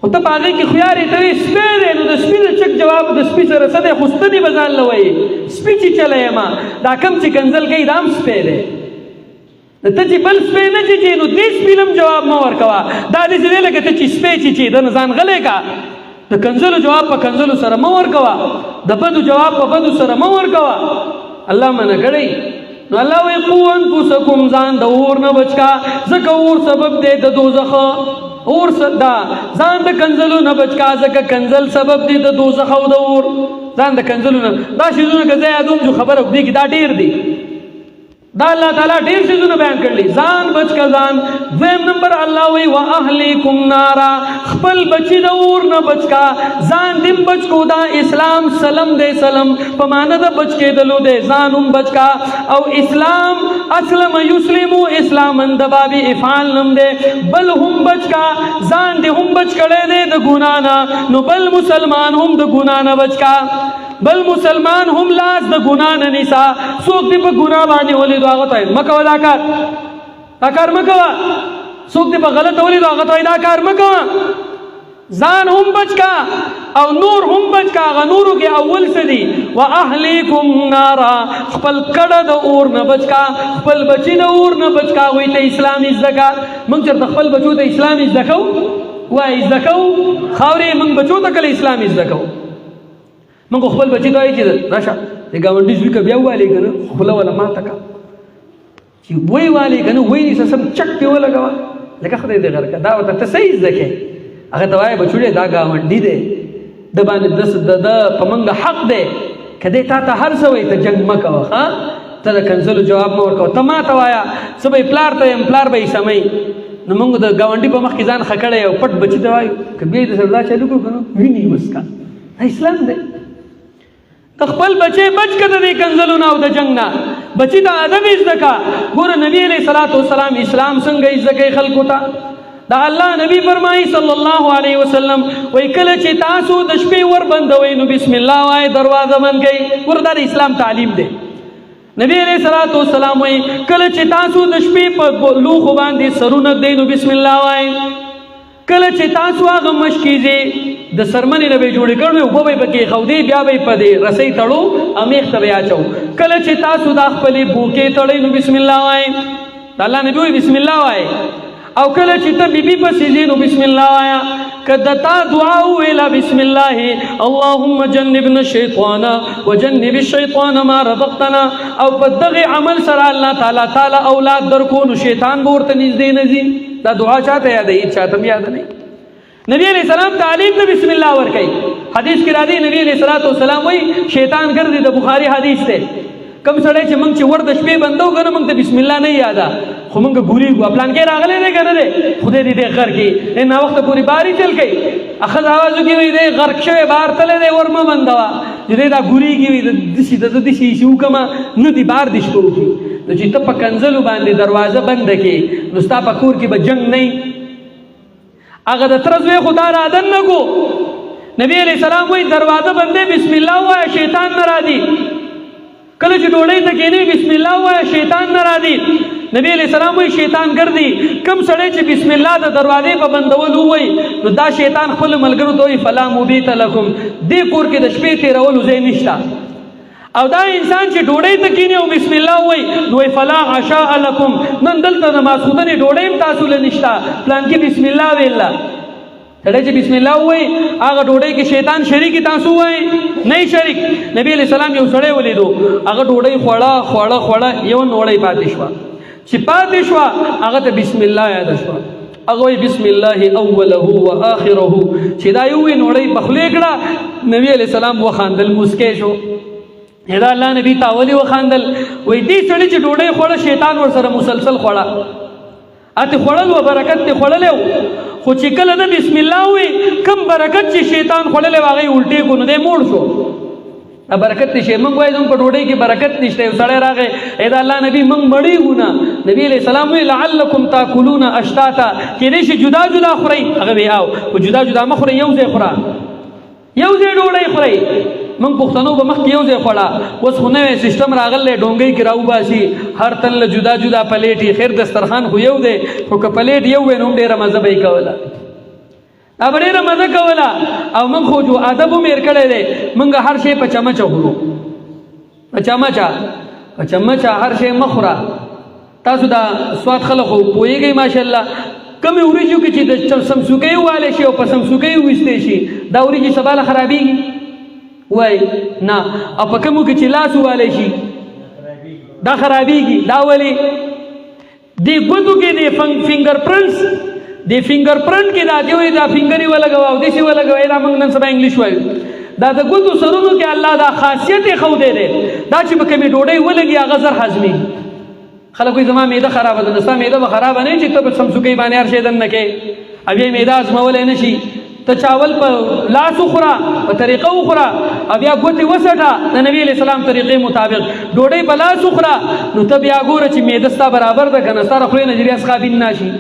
خو ته په هغې کې خیار یې ته وایې سپی دی نو د سپي د چک جواب د سپي سره څه دی خو ستنې به ځان له وایي سپي چې چلی یم دا کم چې کنځل کوي دا هم سپی دی. ته چې بل سپی نه چیچې نو دې سپي نه جواب مه ورکوه دا داسې دی لکه ته چې سپی چیچې د نه ځان غلی کا. د کنځلو جواب په کنځلو سره مه ورکوه د بدو جواب په بدو سره مه ورکوه. الله منع کړی نو الله وی قو انفسکم ځان د اور نه بچکا ځکه اور سبب دی د دوزخ اور دا ځان د کنزلو نه بچکا ځکه کنزل سبب دی د دوزخ او د اور ځان د کنزلو نه دا شیزونه که زه یادوم چې خبره دی کې دا ډیر دی دا الله تعالی ډیر شیزونه بیان کړلی ځان بچکا ځان دویم نمبر الله وی و اهلیکم نارا خپل بچی د اور نه بچکا ځان دیم بچکو دا اسلام سلم دی سلم په معنا د بچ کېدلو دی ځان هم بچکا او اسلام اسلم یسلمو اسلام د بابي افعال نم دی بل هم بچکا ځان دی هم بچ کړی دی د ګناه نه نو بل مسلمان هم د ګناه نه بچکا بل مسلمان هم لاس د ګناه نه نیسا څوک دی په ګناه باندې ولیدو هغه ته مکوه دا کار مکوه څوک دی په غلطه ولیدو هغه ته دا کار مکوه ځان هم بچکا او نور هم بچکا هغه نورو کې اول څه دي و اهلیکم نارا خپل کډه د اور نه بچکا خپل بچی د اور نه بچکا وایي ته اسلام زده کا موږ چېرته خپل بچو ته اسلام زده کوو وایي زده کوو خاورې موږ بچو ته کله اسلام زده کوو موږ خپل بچی ته وایي چې راشه د ګاونډي زوی که بیا ووالې که نه خوله وله ماته که چې وی والې که نه وی نیسه سم چک پې ولګوه لکه خدای دې غر که دا ورته ته صحیح زده کړې هغه ته وایه بچوړې دا ګاونډي دی د باندې د په موږ حق دی که دی تا ته هر څه وایي ته جنګ مه کوه ښه ته د کنسلو جواب مه ورکوه ته ما ته وایه څه به یې پلار ته یم پلار به یې سموي نو موږ د ګاونډي په مخ کې ځان ښه کړی او پټ بچي ته وایو که بیا یې د سره دا چالو کړو که نه ویني بس کا دا اسلام دی د خپل بچی بچ که د دې کنزلو نه او د جنګ نه بچي ته ادب یې زده کا ګوره نبي علیه الصلاة والسلام اسلام څنګه یې زده کوي خلکو ته دا الله نبی فرمایي صلی الله علیه وسلم وایي کله چې تاسو د شپې ور بندوئ نو بسم الله وایي دروازه بند کړئ ګوره دا د اسلام تعلیم دی نبی علیه الصلاة والسلام وایي کله چې تاسو د شپې په لوښو باندې سرونه ږدئ نو بسم الله وایي کله چې تاسو هغه مشکیږئ د سرمنې نه به یې جوړې کړو اوبه به یې پکې ایښودې بیا به یې په دې رسۍ تړو او میخ ته به یې اچوو کله چې تاسو دا خپلې بوکې تړئ نو بسم الله وایئ د الله نبي وایي بسم الله وایئ او کله چې ته بیبي پسې ځې نو بسم الله وایه که د تا دعا وویله بسم الله اللهم جنبنا الشیطان وجنب الشیطان ما رزقتنا او په دغې عمل سره الله تعالی اولاد درکو نو شیطان به ورته نږدې نه ځي دا دعا چاته یادوي چاته هم یاده نه نبی علیہ السلام تعلیم ته بسم الله ورکوي حدیث کې راځي نبی علیہ الصلوۃ والسلام وایي شیطان ګرځي د بخاري حدیث دی کم سړی چې موږ چې ور د شپې بندو که نه موږ ته بسم الله نه یاده خو موږ ګورېږو پلان کې راغلی دی که نه دی خدای دې دې غر کړي دی ناوخته پورې بارې چل کوي ښځه اواز وکړي وایي دی غرق شوی بار تللی دی ور مه بندوه چې دی دا ګورېږي وایي داسې د ده داسې ایسې وکړمه نه دي بار دې شپه وکړي نو چې ته په کنزلو باندې دروازه بنده کړې نو ستا په کور کې به جنګ نه هغه د تره زوی خو دا رادن نه کو نبی علیہ السلام وایي دروازه بندې بسم الله ووایه شیطان نه راځي کله چې ډوډۍ ته کښېنې بسم الله ووایه شیطان نه راځي نبی علیہ السلام وایي شیطان ګرځي کم سړی چې بسم الله د دروازې په بندولو ووایي نو دا شیطان خپلو ملګرو ته وایي فلا مبیت لکم دې کور کې د شپې تېرولو ځای نشته او دا انسان چې ډوډۍ ته کښېني او بسم الله ووایي نو وایي فلا عشاء لکم نن دلته د ماسخوتنې ډوډۍ هم تاسو له نشته پلان کې بسم الله ویله سړی چې بسم الله ووایي هغه ډوډۍ کې شیطان شریک تاسو وایي نه شریک نبی علیہ السلام یو سړی ولیدو هغه ډوډۍ خوړه یو نوړۍ پاتې شوه چې پاتې شوه هغه ته بسم الله یاده شوه هغه وایي بسم الله اوله و آخره چې دا یو نوړۍ پخلی کړه نبی علیہ السلام وخاندل مسکی شو دا الله نبی تاولی وخاندل وایي دې سړي چې ډوډۍ خوړه شیطان ورسره مسلسل خوړه اته خوړل و برکت ته خوړلې خو چې کله د بسم الله وي کم برکت چې شیطان خوړلې واغې الټې کو نو دې موړ شو دا برکت نشي موږ وایو په ډوډۍ کې برکت نشته یو سړی راغی دا الله نبی موږ مړیږو نه نبی علیہ السلام وی لعلکم تاکلون اشتاتا کېدای شي جدا جدا خورئ هغه وی او جدا جدا مه خورئ یو ځای خوره یو ځای ډوډۍ خورئ موږ پښتنو به مخکې یو ځای خوړه اوس خو نوی سیسټم راغلی ډونګۍ کې راوباسي هر تن له جدا جدا پلیټ خیر دسترخوان خو یو دی خو که پلیټ یو وی نو هم ډېره مزه به یې کوله دا به ډېره مزه کوله او موږ خو جو ادب هم هېر کړی دی موږ هر شی په چمچه خورو په چمچه هر شی مه خوره تاسو دا سواد خلک خو پوهېږئ ماشاءالله کمې وریجو کې چې د سمسوکۍ والی شي او په سمسوکۍ وویستی شي دا وریجې سبا له خرابېږي وای نه او په کومو کې چې لاس والی شي دا خرابېږي. دا ولې دې ګوتو کې د فنګر پرنټس د فنګر پرنټ کې دا دی دا فنګر یې ولګوه او داسې ولګوه. دا موږ نن سبا انګلیش وایو. دا د ګوتو سرونو کې الله دا خاصیت یې ښودی دی دا چې به کومې ډوډۍ ولګي هغه زر هضمېږي. خلک وایي زما معده خرابه ده. نو ستا معده به خرابه نه وي چې ته په سمسوکۍ باندې هر شی دننه کې او بیا معده ازمولی نه شي. ته چاول په لاس وخوره په طریقه وخوره او بیا ګوتې وسټه د نبي علیه السلام طریقې مطابق. ډوډۍ په لاس وخوره نو ته بیا ګوره چې معده ستا برابر ده که نه. ستا د خولې نه چې بیا سخابین نه شي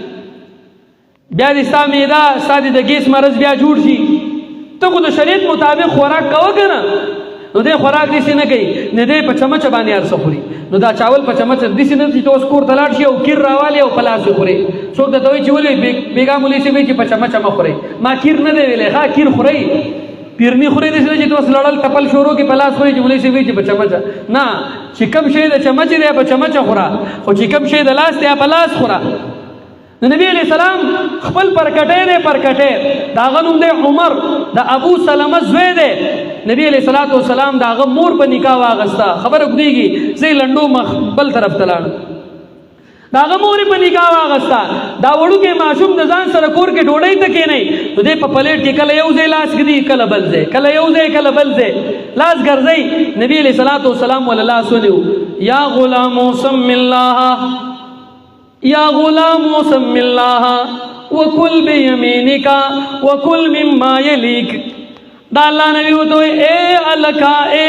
بیا دې ستا معده ستا د ګیس مرض بیا جوړ شي. ته خو د شریعت مطابق خوراک کوه که نه. نو دې خوراک داسې نه کوي نه دی په چمچه باندې هر څه خوري. نو دا چاول په چمچه داسې نه چې ته اوس کور ته لاړ شي او کیر راوالې او په لاس یې خورې. څوک درته وایي چې ولې بېګا مولوي صاحب وایي چې په چمچه مه خورئ. ما کیر نه دی ویلی ښه کیر خورئ پیرني خورئ داسې نه چې ته اوس لړل ټپل شروع کړي په لاس خورئ چې مولوي صاحب وایي چې په چمچه. نه چې کوم شی د چمچې دی په چمچه خوره خو چې کوم شی د لاس دی په لاس خوره. نبی علیہ السلام خپل پرکټی دی پرکټی د هغه نوم دی عمر د ابو سلمه زوی دی. نبی علیہ السلام د هغه مور په نکاح واغسته. خبره اوږدېږي زه یې لنډو مخ بل طرف ته لاړم. د هغه مور یې په نکاح واغسته. دا وړوکی ماشوم د ځان سره کور کې ډوډۍ ته کښېنئ نو دی په پلیټ کې کله یو ځای لاس ږدي کله بل ځای کله یو ځای کله بل ځای لاس ګرځئ. نبی علیہ السلام ولا لاس ونیو. یا غلام سم الله یا غلام سم الله وکل بیمینک وکل مما یلیک. دا اللہ نبی ہوتا ہے اے الکا اے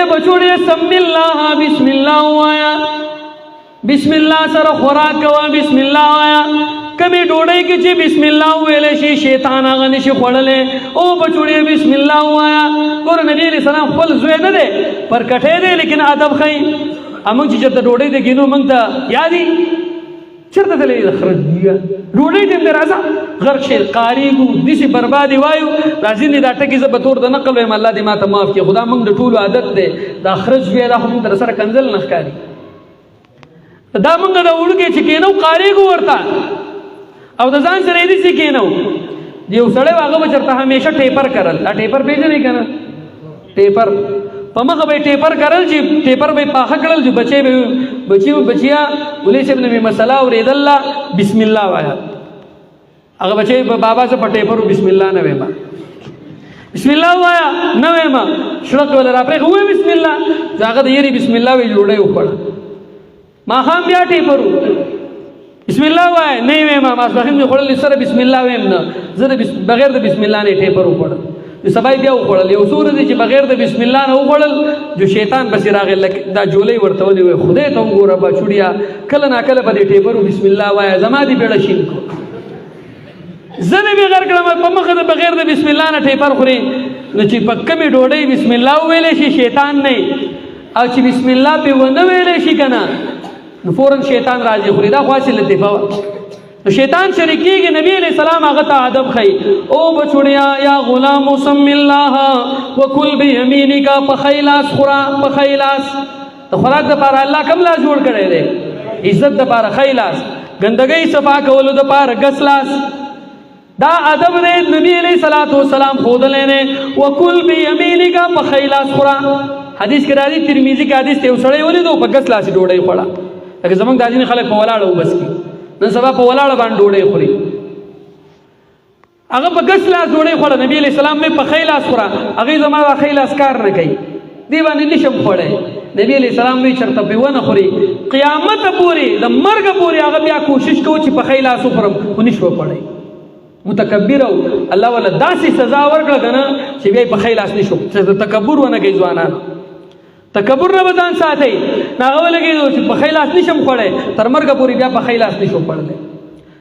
بچوڑیا سم اللہ بسم اللہ آیا بسم اللہ سر خوراک کوا بسم اللہ آیا. کمی ڈوڑے کی چی بسم اللہ ویلے شی شیطان آغا نشی خوڑلے او بچوڑی بسم اللہ آیا. گور نبی علیہ السلام خپل زوی نه دے پر کٹھے دے لیکن ادب خی. امنگ چی چرتا ڈوڑے دے گینو منگ تا یادی چرتا تلے خرج دیا ڈوڑے دے اندر رازا غرق شیر قاریگو دیسی بربادی وایو رازین دی دا ٹکی زب طور دا نقل ویم اللہ دی ماتا معاف کی. خدا منگ دا طول عادت دے دا خرج بیا دا خمون در سر کنزل نخکاری دا منگ دا اوڑکے چکینو قاریگو ورطا او د ځان سره دې څه کېنو. یو سړی هغه به چېرته همیشه ټیپر کرل. دا ټیپر پېژنئ که نه ټیپر په مخه به یې ټیپر کرل چې ټیپر به یې پاخه کړل چې بچیا مولوي صاحب نه مې مسله اورېدله بسم الله وایه. هغه بچی به بابا زه په ټیپرو بسم الله نه ویمه بسم الله وایه نه ویمه شړک وله راپرېښه ووایه بسم الله. هغه د یېرې بسم الله وایي ډوډۍ وخوړه. ماښام بیا ټیپرو بسم الله وای نه ویم ماسپخین مې خوړل سره بسم الله ویم نه زه بغیر د بسم الله نه ټیپر وخوړل. سبا بیا وخوړل یو څو ورځې چې بغیر د بسم الله نه وخوړل جو شیطان پسې راغی دا جولۍ ورته ونیوی. خدای ته وګوره بچوړیا کله ناکله به دې ټیپرو بسم الله وایه زما دې بیړه شین کړو. زه دې بغیر کړم په مخه د بغیر د بسم الله نه ټیپر خوري نو چې په کمې ډوډۍ بسم الله وویلی شي شیطان نه او چې بسم الله پې ونه ویلی شي که نه نو فوراً شیطان راځي خوري. دا خو هسې لطیفه وه. نو شیطان شریکېږي. نبی علیہ السلام هغه ته ادب ښیي. او بچوړیا یا غلام سم الله وکل بیمینک پخی لاس خورا پخی لاس. د خوراک دپاره الله کوم لاس جوړ کړی دی؟ عزت دپاره ښی لاس ګندګۍ صفا کولو دپاره ګس لاس. دا ادب دی نبی علیہ السلام ښودلی دی. وکل بیمینک پخی لاس خورا. حدیث کې راځي ترمذي کې حدیث ته یو سړی ولیدو په ګس لاس ډوډۍ خوړه. لکه زمونږ دا ځینې خلک په ولاړه وبس کي نن سبا په ولاړه باندې ډوډۍ خوري. هغه په ګس لاس ډوډۍ خوړه. نبي علیہ السلام مې په ښی لاس خوره. هغې زما دا ښی لاس کار نه کوي دې باندې نشم خوړی. نبي علیہ السلام مې چېرته پې ونه خوري قیامت پورې د مرګه پورې هغه بیا کوشش کوو چې په ښی لاس وخورم خو نشو خوړی. متکبر او الله ولا داسې سزا ورکړه که نه چې بیا یې په ښی لاس نشو تکبر ونه کوي. ځوانانو تکبر نه به ځان ساتئ. هغه ولګېدو چې په ښی لاس نشم خوړی تر مرګه پورې بیا په ښی لاس نشو خوړلی.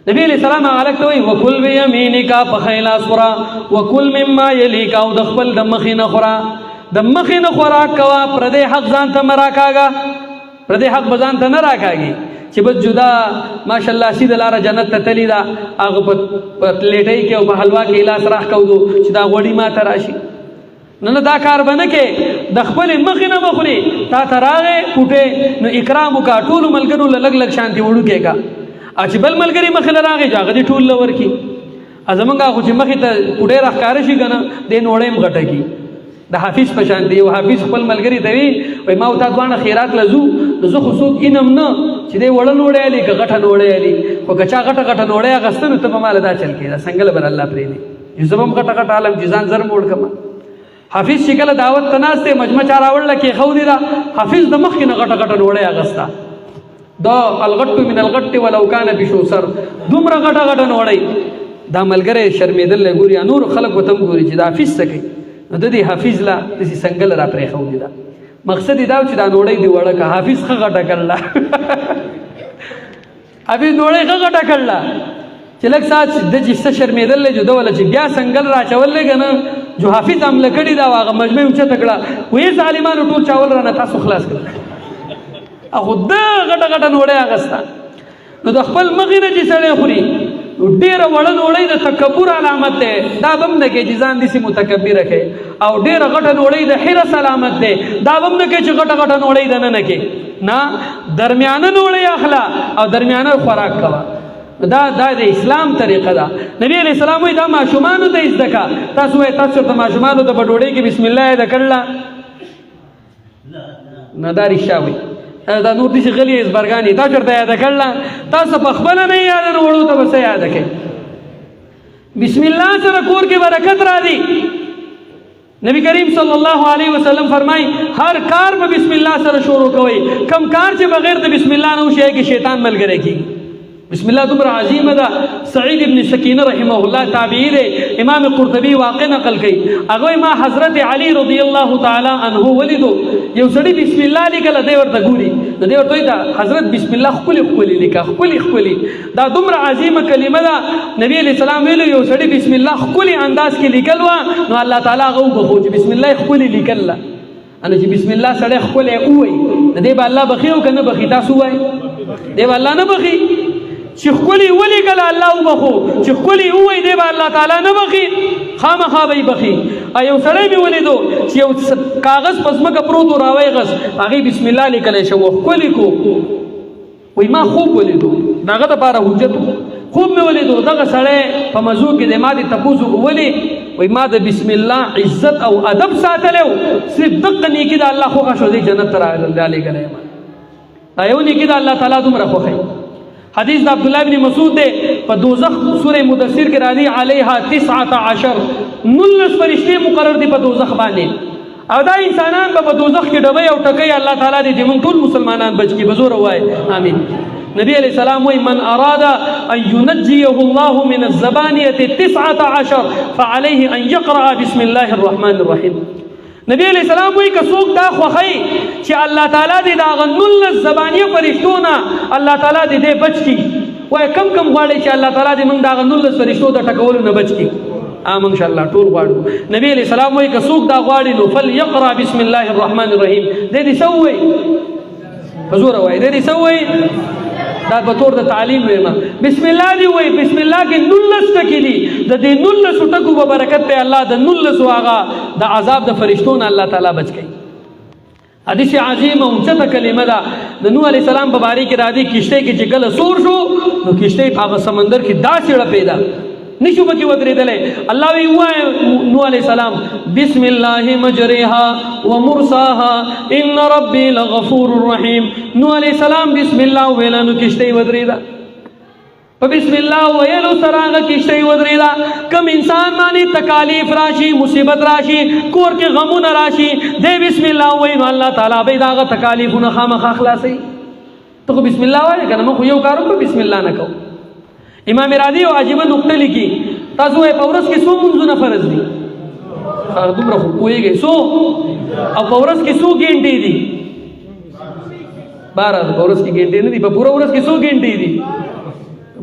نبی علیہ السلام هغه هلک ته وایي وکل بیمینک په ښی لاس خوره وکل مما یلیک او د خپل د مخې نه خوره. د مخې نه خوراک کوه پردی حق ځان ته مه راکاږه. پردی حق به ځان ته نه راکاږي چې بس جدا ماشاءالله سیده لاره جنت ته تللی ده هغه په پلیټۍ کې او په حلوا کې لاس راښکودو چې دا غوړي ما ته راشي. نه دا کار به نه کې د خپلې مخې نه به خورې. تا ته راغې پوټې نو اکرام وکړه. ټولو ملګرو له لږ لږ شانتې وړوکی کا. چې بل ملګري مخې له راغې هغه دې ټول له ورکړي. زمونږ خو چې مخې ته پوټې راښکاره شي که نه دې نوړی هم غټه کي د حافظ په شان دی. او حافظ خپل ملګري ته وي ما او تا دواړه خیرات لزو زه خو څوک اینم نه چې دی وړه نوړی علي که غټه نوړی علي، خو که چا غټه غټه نوړی اخېسته نو ته به ماله دا چل کړې دا څنګه به الله پرېږدي. زه به هم غټه غټه عالم چې ځان زر موړ کړم. حافظ چې کله دعوت ته ناست دی مجمع چا راوړله کېښودې ده، حافظ د مخکې نه غټه غټه نوړی اخېسته. دا الغټ من الغټ ولو کان بشوسر، دومره غټه غټه نوړی. دا ملګری شرمېدلی ګوري، نور خلک ورته هم ګوري چې دا حافظ څه کوي. نو د دې حافظ لا داسې سنګل را پرېښودې ده. مقصد یې دا چې دا نوړی دې وړه که حافظ ښه غټه کړله حافظ نوړی ښه غټه کړله چې لږ ساعت د چې څه شرمېدلی جو ده وله چې بیا سنګل را اچولی که نه جو حافظ حمله کړې ده او هغه مجمع یې اوچته کړه ویې ظالمانو ټول چاول رانه تاسو خلاص کړه خو ده غټه غټه نوړی اخېسته. نو د خپل مخې نه چې سړی خوري ډېره وړه نوړی د تکبر علامت دی. دا به هم نه کوي چې ځان داسې متکبره کوي، او ډېره غټه نوړی د حرص علامت دی. دا به هم نه کوي چې غټه غټه نوړی دننه کوي، نه درمیانه نوړی اخله او درمیانه خوراک کوه. دا د اسلام طریقه ده. نبی علیہ السلام وایي دا ماشومانو ته یې زده کړه. تاسو وایئ تاسو چېرته ماشومانو ته په ډوډۍ کې بسم الله یې ده کړله؟ نه دا رښتیا وایي، دا نور داسې غلي ازبرګانې تا چېرته یاده کړله؟ تاسو په خپله نه یې یاده نه وړو ته به څه یاده کوئ؟ بسم الله سره کور کې برکت راځي. نبی کریم صلی الله علیه وسلم فرمایي هر کار په بسم الله سره شروع کوئ. کم کار چې بغیر د بسم الله نه وشي کې شیطان ملګری کېږي. بسم الله دومره عظیمه ده. سعید ابن سکینه رحمه الله تابعی دی، امام قرطبي واقع نقل کوي. هغه ما حضرت علی رضی الله تعالی عنه ولیدو، یو سړي بسم الله لیکله دی ورته ګوري، نو دی ورته وایي دا حضرت بسم الله ښکلې ښکلې لیکه، ښکلې ښکلې. دا دومره عظیمه کلمه ده. نبی علیہ السلام ویلو یو سړي بسم الله ښکلې انداز کې لیکل وه نو الله تعالی هغه وبخو چې بسم الله ښکلې لیکله. انو چې بسم الله سړی ښکلی ووایي د دې به الله بخي او که نه بخي؟ تاسو ووایئ دی به الله نه بخي. چې ښکلي ولیکله الله وبخو، چې ښکلي ووایي دی به الله تعالی نه بخي، خامخا به یې بخي. یو سړی مې ولیدو چې یو کاغذ په ځمکه پروت و راویغز هغې بسم الله لیکلی شو ښکلي کو. وایي ما خوب ولیدو، د هغه دپاره حجت خوب مې ولیدو دغه سړی په مزو کې دی. ما دې تپوس وکړو ولې؟ وایي ما د بسم الله عزت او ادب ساتلی و، صرف دقه نیکي د الله خوښه شو دی جنت ته رالیږلی یم. دا یو نیکي د الله تعالی دومره خوښوي. حدیث د عبدالله ابن مسعود دی په دوزخ سوره مدثر کې راځي علیها 19 19 فرشتې مقرر دي په دوزخ باندې، او دا انسانان به په دوزخ کې ډبې او ټکۍ الله تعالی دې موږ ټول مسلمانان بچ کړي. بزور وایي آمین. نبی علیہ السلام وایي من اراد ان ينجيه الله من الزبانية 19 فعليه ان يقرأ بسم الله الرحمن الرحيم. نبی علیہ السلام وایي که څوک دا خوښوي چې الله تعالی دې د هغه 19 زبانیه فرشتو نه الله تعالی دې دې بچ کړي، وایي کم کم غواړئ چې الله تعالی دې موږ د هغه 19 فرشتو د ټکولو نه بچ کړي؟ ان شاء الله ټول غواړو. نبی علیہ السلام وایي که څوک دا غواړي نو فلیقرأ بسم الله الرحمن الرحیم. دې دې څه ووایي؟ په زوره وایي دې دې څه ووایي؟ دا په طور د تعلیم ویم بسم الله دی وایي. بسم الله کې 19 ټکي دي، د دې 19 ټکو په برکت په الله د 19 هغه د عذاب د فرشتو نه الله تعالی بچ کوي. حدیث عظیمه اوچته کلمه ده. د نوح علیه السلام په باره کې راځي کشتۍ کې چې کله سور شو نو کشتۍ په هغه سمندر کې داسې ړپېده نشو پکې ودرېدلی. الله وی ووایه نوح علیه السلام بسم الله مجریها ومرساها ان ربي لغفور رحیم. نوح علیه السلام بسم الله ویله نو کشتۍ ودرېده. په بسم الله ویلو سره هغه کشتۍ ودرېده. کم انسان باندې تکالیف راشي، مصیبت راشي، کور کې غمونه راشي، دی بسم الله وایي نو الله تعالی به یې د هغه تکالیفونه خامخا خلاصوي. ته خو بسم الله وایې که نه؟ موږ خو یو کار هم په بسم الله نه کوو. امام راضي یو عجیبه نقطه لیکي. تاسو وایئ په ورځ کې څو لمونځونه فرض دي؟ دومره خو پوهېږئ څو؟ او په ورځ کې څو ګنټې دي؟ 12. په ورځ کې ګنټې نه دي، په پوره ورځ کې څو ګنټې دي؟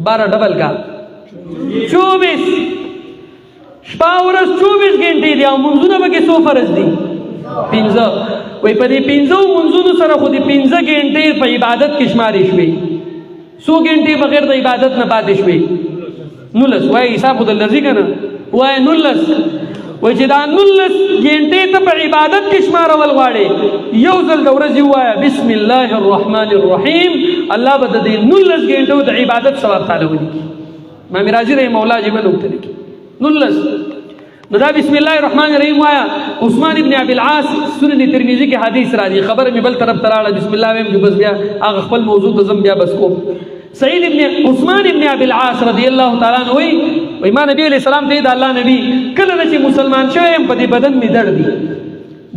12 ډبل کا 24. شپه ورځ 24 ګنټې دي او منځونه پکې څو فرض دي؟ 15. وایي په دې 15 منځونو سره خو دې 15 ګنټې په عبادت کې شمارې شوې. څو ګنټې بغیر د عبادت نه پاتې شوې؟ 19. وایي حساب خو دلته ځي که نه؟ وایي 19. وایي چې دا 19 ګنټې ته په عبادت کې شمارول غواړې یو ځل د ورځې ووایه بسم الله الرحمن الرحیم، الله به د دې 19 ګنټو د عبادت ثواب تعالی ولیکي. امام راضي رحمه الله عجیبه نقطه لیکي 19. نو دا بسم الله الرحمن الرحیم وایا. عثمان ابن ابي العاص سنن ترمذی کې حدیث راځي، خبر می بل طرف تراړه بسم الله ویم چې بس بیا هغه خپل موضوع ته زم بیا بس کوم. سعید ابن عثمان ابن ابي العاص رضی الله تعالی عنہ وی ما نبی علیہ السلام ته دا الله نبی کله چې مسلمان شوم په دې بدن می درد دي،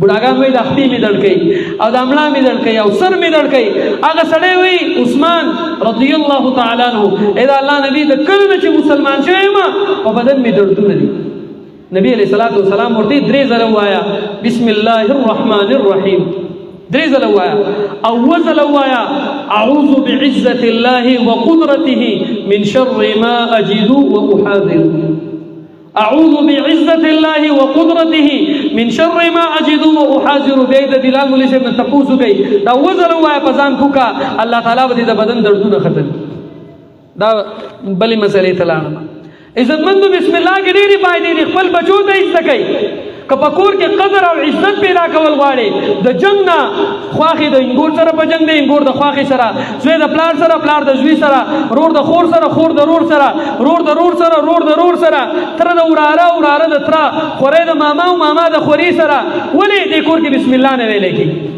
بډاګان وی د خپې می درد کوي او د املا می درد کوي او سر می درد کوي. هغه سړی وی عثمان رضی الله تعالی عنہ دا الله نبی د کله چې مسلمان شوم په بدن می دردونه دي. نبی علیہ الصلوۃ والسلام ورته درې ځله وایا بسم الله الرحمن الرحیم، درې ځله وایا او وځله وایا اعوذ بعزة الله وقدرته من شر ما اجد واحاذر. اعوذ بعزة الله وقدرته من شر ما اجد واحاذر. بيد بلال مولوی صاحب نه تاسو کوي دا وځله وایا پزان کوکا الله تعالی به د بدن دردونه ختم. دا بلې مسلې ته لاړم. عزتمندو بسم الله کې ډېرې فائدې دي. خپل بچو ته عزت کوي، که په کور کې قدر او عزت پیدا کول غواړي د جنگ نه خواښې د انګور سره په جنگ دی، انګور د خواښې سره، زوی د پلار سره، پلار د زوی سره، رور د خور سره، خور د رور سره، رور د رور سره، رور د رور سره، تره د وراره، وراره د تره، خورۍ د ماما او ماما د خورۍ سره. ولې دې کور کې بسم الله نه ویلې کېږي؟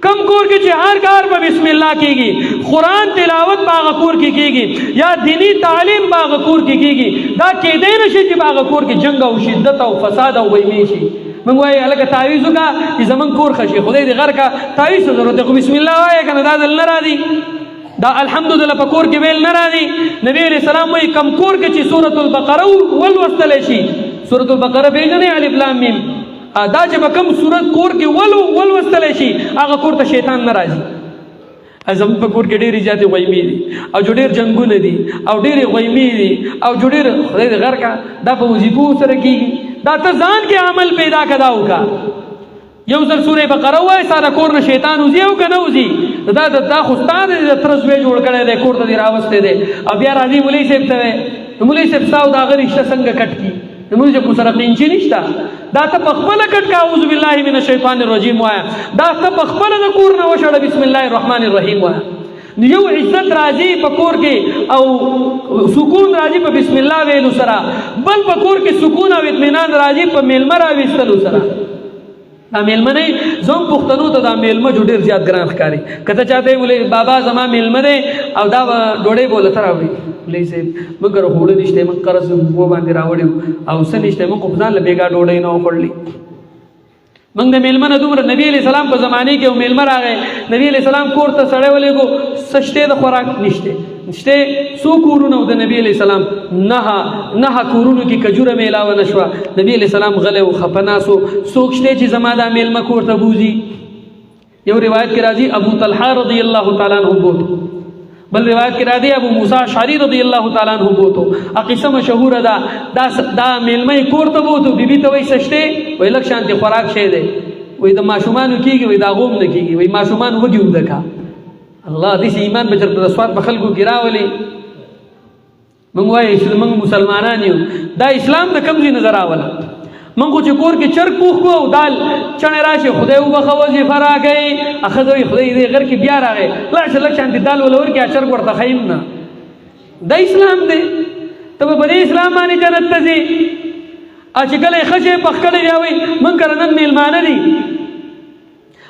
کم کور کې چې هر کار په بسم الله کېږي، قرآن تلاوت باغ کور کې کېږي یا دینی تعلیم باغ کور کې کېږي، دا کېدی نشي چې باغ کور کې جنگ او شدت او فساد او ویمې شي. موږ وایي هلکه تعویض وکړه چې زمونږ کور ښه شي، خدای دې غر کړه، تعویض ته ضرورت دی خو بسم الله وایه که نه دا ځل نه راځي، دا الحمدلله په کور کې ویل نه راځي. نبی علیہ السلام وایي کم کور کې چې سورة البقره ولوستلی شي، سورة البقره پېژنئ الف لام میم، دا چې به کوم صورت کور کې ولوستلی شي هغه کور ته شیطان نه راځي. زموږ په کور کې ډېرې زیاتې غیمې دي او جو ډېر جنګونه دي او ډېرې غیمې دي او جو ډېر خدای دې غر کا دا په وظیفو سره کېږي. دا ته ځان کې عمل پیدا کړه دا وکړه. یو ځل سورې بقره ووایه ساره کور نه شیطان وځي او که نه وځي. دا خو ستا دی د تره زوی جوړ کړی دی کور ته دې راوستی دی او بیا راځي مولوي صاحب ته وی مولوي صاحب ستا او د هغه رشته څنګه کټ کړي؟ موږ کو سره قینچی نشته، دا ته په خپله کټ کا اعوذ بالله من الشیطان الرجیم وایه، دا ته په خپله د کور نه وشړه بسم الله الرحمن الرحیم وایه. یو عزت راځي په کور کې او سکون راځي په بسم الله ویلو سره، بل په کور کې سکون او اطمینان راځي په میلمه راویستلو سره. دا میلمه نه زموږ پښتنو ته دا میلمه جو ډېر زیات ګران ښکاري. که ته چاته ویلې بابا زما میلمه دی او دا ډوډۍ به ولته راوړي، مولوي صاحب موږ کره خوړه نشته، موږ قرض و باندې راوړي او څه نشته، موږ خو په ځان له بېګا ډوډۍ نه وخوړلې. موږ د میلمه نه دومره نبي علیہ السلام په زمانې کې یو میلمه راغی، نبي علیہ السلام کور ته سړی ولېږو، څه شته د خوراک نشته شته. څو کورونه د نبی علیہ السلام نه کورونو کې کجوره میلاوه نه شوه. نبی علیہ السلام غلی و خفه ناسو، څوک شته چې زما دا میلمه کور ته بوځي. یو روایت کې راځي ابو طلحه رضی الله تعالی عنہ بوتو، بل روایت کې راځي ابو موسی اشعری رضی الله تعالی عنہ بوتو. قصه مشهوره ده، دا میلمه کور ته بوتو، بیبي ته وایي څه شته؟ وایي لږ شانتې خوراک شی دی، وایي د ماشومانو کېږي، وایي د هغو هم نه کېږي، وایي ماشومان وږي اوده کا. الله داسې ایمان به چېرته د سواد په خلکو کې راولي. موږ وایو موږ مسلمانان یو، دا اسلام د کوم ځای نه راوله؟ موږ خو چې کور کې چرګ پوخ کړو او دال چڼې راشي خدای وبخه وظیفه راکوي، ښځه وایي خدای دې غر کې بیا راغی لاړ شه لږ شانتې دال وله ورکړي چرګ ورته ښیم نه. دا اسلام دی. ته به په دې اسلام باندې جنت ته ځې. او چې کله یې ښه شی پخ کړی بیا وایي موږ کره نن میلمانه دي،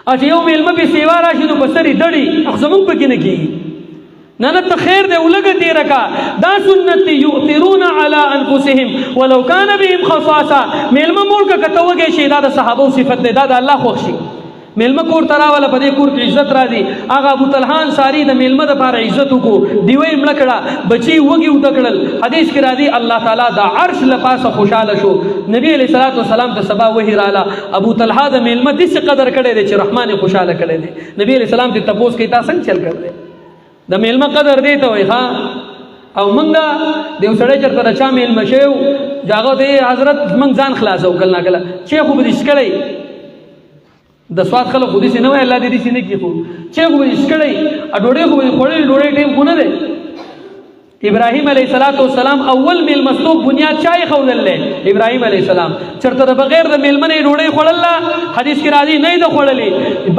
او چې یو میلمه بې سیوا راشي نو په سر یې دړي، خو زموږ پکې نه کېږي. نه ته خیر دی ولږه تېره کا، دا سنت دی. یؤثرون علی انفسهم ولو کان بهم خصاصه. میلمه موړ که ته وږی شي دا د صحابو صفت دی، دا د الله خوښ شي. میلمه کور ته راوله په دې کور کې عزت راځي. هغه ابو طلحه انصاري د میلمه دپاره عزت وکړو، ډیوه یې مړه کړه، بچي وږي اوده کړل. حدیث کې راځي الله تعالی د عرش له پاسه خوشحاله شو. نبی علیہ الصلوۃ والسلام ته سبا وحی رااله، ابو طلحه د میلمه داسې قدر کړی دی چې رحمان یې خوشحاله کړی دی. نبی علیہ السلام ته تپوس کوي تا څنګه چل کړی د میلمه قدر دی ته وایي ښه. او موږ د یو سړی چېرته د چا میلمه شوی و هغه ته حضرت موږ ځان خلاصوو کله نه کله چې خو به دې څکړی د سواد خلک خو داسې نه وایي الله دې داسې نه کړي، خو چې خو به دې څکړی ډوډۍ خو به دې خوړلې، ډوډۍ ټیم خو نه دی. ابراهیم علیہ السلام اول میلمستوب بنیاد چا ایښودل دی؟ ابراهیم علیہ السلام. چېرته د بغیر د میلمه نه یې ډوډۍ خوړله؟ حدیث کې راځي نه یې ده خوړلې.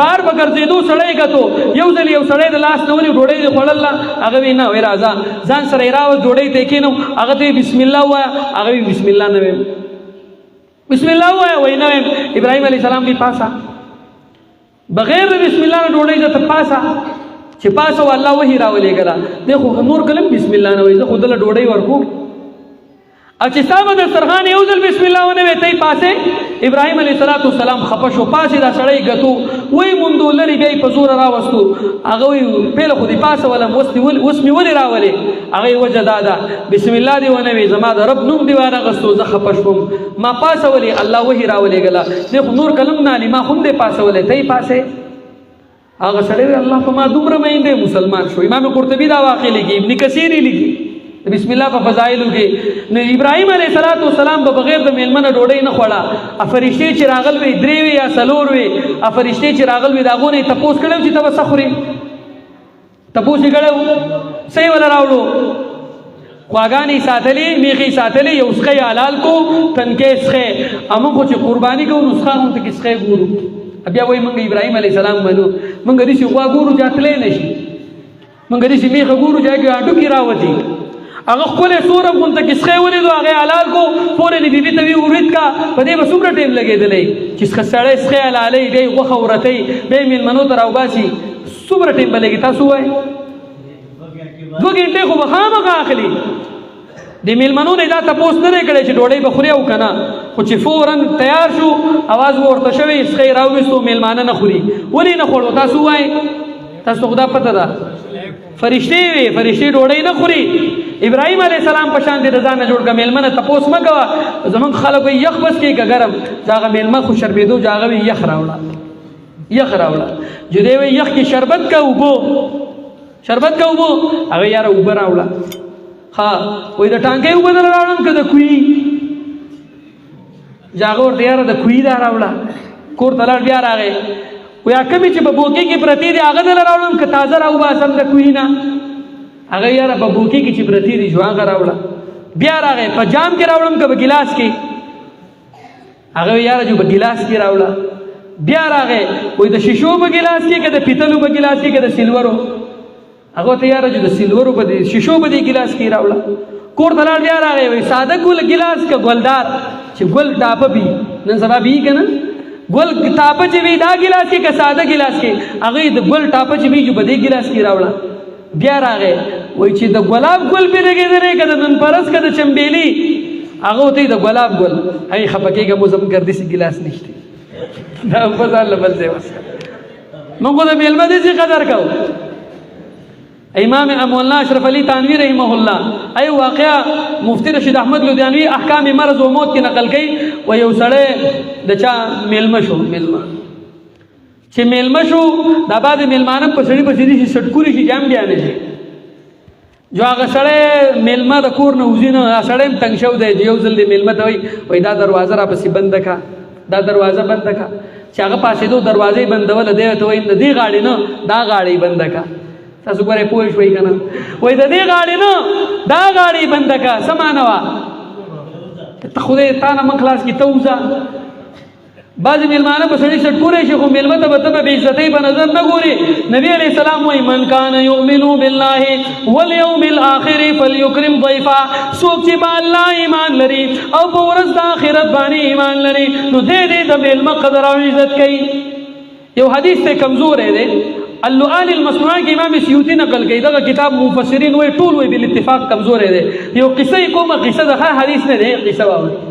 بار به ګرځېدو سړی کتو، یو ځل یو سړی د لاس نه ونیو ډوډۍ دې خوړله؟ هغه وایي نه، وایي راځه ځان سره یې راوست ډوډۍ ته یې کېنو، هغه ته یې بسم الله ووایه، هغه وایي بسم الله نه ویم. بسم الله وای وای نه ابراهيم عليه السلام به پاسا بغیر بسم الله نه ډوډۍ د پاسا چې پاسا الله وਹੀ راولې غلا دغه نور کلم بسم الله نه وای زه خود له ډوډۍ ورکو او چې صاحب د سرغان یو ځل بسم الله ونه وی ته پاسه ابراهيم عليه السلام خپشو پاسه دا سړی غتو وای مونږ لري بیا په زور راوستو هغه وی پیله خو دی پاسه ولا وسمي ولې راولې هغه وجه دادا بسم الله دی ونه وی زما د رب نوم دی واره غستو زه خپشوم ما پاسه ولې الله وਹੀ راولې غلا نه نور کلم نه ما هم دې پاسه ولې ته پاسه هغه سړی الله په ما دومره مینده مسلمان شو امام قرطبي دا واقع لګي ابن کثیر لګي بسم الله په فضایلو کې نو ابراهيم عليه السلام به بغیر د میلمنه ډوډۍ نه خوړه افرشتي چې راغل وي درې وي یا سلور وي افرشتي چې راغل وي داغونه تپوس کړو چې تاسو سخوري تپوس کړو صحیح ولا راوړو خواګانی ساتلی میخي ساتلی یو څخه حلال کو تنکې څخه امو کو چې قرباني کو نسخه هم ته کیسه ګورو بیا وای مونږ ابراهيم عليه السلام منو مونږ دې شو ګورو جاتلې نشي مونږ دې میخه ګورو ځای اډو کی راوتی هغه خپل سورم كنت کیسه ولیدو هغه حلال کو پورې دی بیبي ته وی ورید کا په دې بسومره ټیم لګیدلې چې څخه سړی حلالې دی غوخه ورته به مل منو تر او باسي سومره ټیم بلګی تاسو وای 2 غنټه خو بخامه اخلي د مل منو نه دا تاسو نه کړی چې ډوډۍ بخوري او کنه خو چې فورن تیار شو आवाज ورته شوی څخه راوېستو ملمانه نه خوري ولې نه خورو تاسو وای تاسو خدا پته ده فرشتي وي فرشتي ډوډۍ نه خوري ابراهيم عليه السلام په شان دې رضا نه جوړ کا میلمنه تپوس مګوا زمون خلکو یخ بس کې ګرم ځاګه میلمه خو شربېدو ځاګه یخ راوړه جدي وي یخ کې شربت کا وبو هغه یاره وبو راوړه ها وې د ټانګې وبو راوړم کده کوي ځاګه ور دیاره د کوي دا راوړه کور تلړ بیا راغی ویا کمی چې په بوکي کې پرتی دی هغه دل راوړم که تازه راو باسم د کوي نه هغه یاره په بوکي کې چې پرتی دی ژوند راوړه بیا راغی په جام کې راوړم که په ګلاس کې هغه یاره جو په ګلاس کې راوړه بیا راغی وای د شیشو په ګلاس کې که د پیتلو په ګلاس کې که د سیلورو هغه ته یاره جو د سیلورو په شیشو په دې ګلاس کې راوړه کور ته لاړ بیا راغی وای ساده ګل ګلاس که ګلدار چې ګل ټاپه بي نن سبا بي کنه ګل ټاپه چې وی دا ګلاس کې که ساده ګلاس کې هغه د ګل ټاپه چې وی جو په دې ګلاس کې راوړه بیا راغی وای چې د ګلاب ګل په لګیدلې کده نن پرس کده چمبېلی هغه ته د ګلاب ګل هي خپکیګه مو زم ګرځي سي ګلاس نشته دا په ځان لبل ځای وسه موږ د میلمه دې قدر کو امام ابو الله اشرف علي تنویر رحمه الله ای واقعا مفتی رشید احمد لودیانوی احکام مرض و موت کې نقل کړي و یو سړی د چا میلمه شو چې میلمه شو دا بعد میلمانه په سړي په سړي شټکوري شي جام بیا نه شي جو هغه سړی میلمه د کور نه وزینه سړی تنگ شو دی یو ځل دی میلمه ته وای دا دروازه را پسې بند کا دا دروازه بند کا چې هغه پاسې دو دروازې بندول دی ته وای د دې غاړي نه دا غاړي بند کا تاسو ګورئ پوه شوي کنه وای د دې غاړي نه دا غاړي بند کا سمانه وا ته خدای تا نه مخلاص کی توزه بعض میلمانه په سړي شټکورې شي خو میلمه ته به بې عزتۍ په نظر نه ګوري نبی علیه السلام وایي من کان یؤمن بالله والیوم الاخر فلیکرم ضیفا څوک چې په الله ایمان لري او په ورځ د آخرت باندې ایمان لري نو دې د میلمه قدر او عزت کوي یو حدیث ته کمزور دی اللؤلؤ المصنوع کې امام سیوطي نقل کوي دا کتاب مفسرین وایي ټول وایي بل اتفاق کمزور دی یو قصه کومه قصه د حدیث نه دی قصه واوري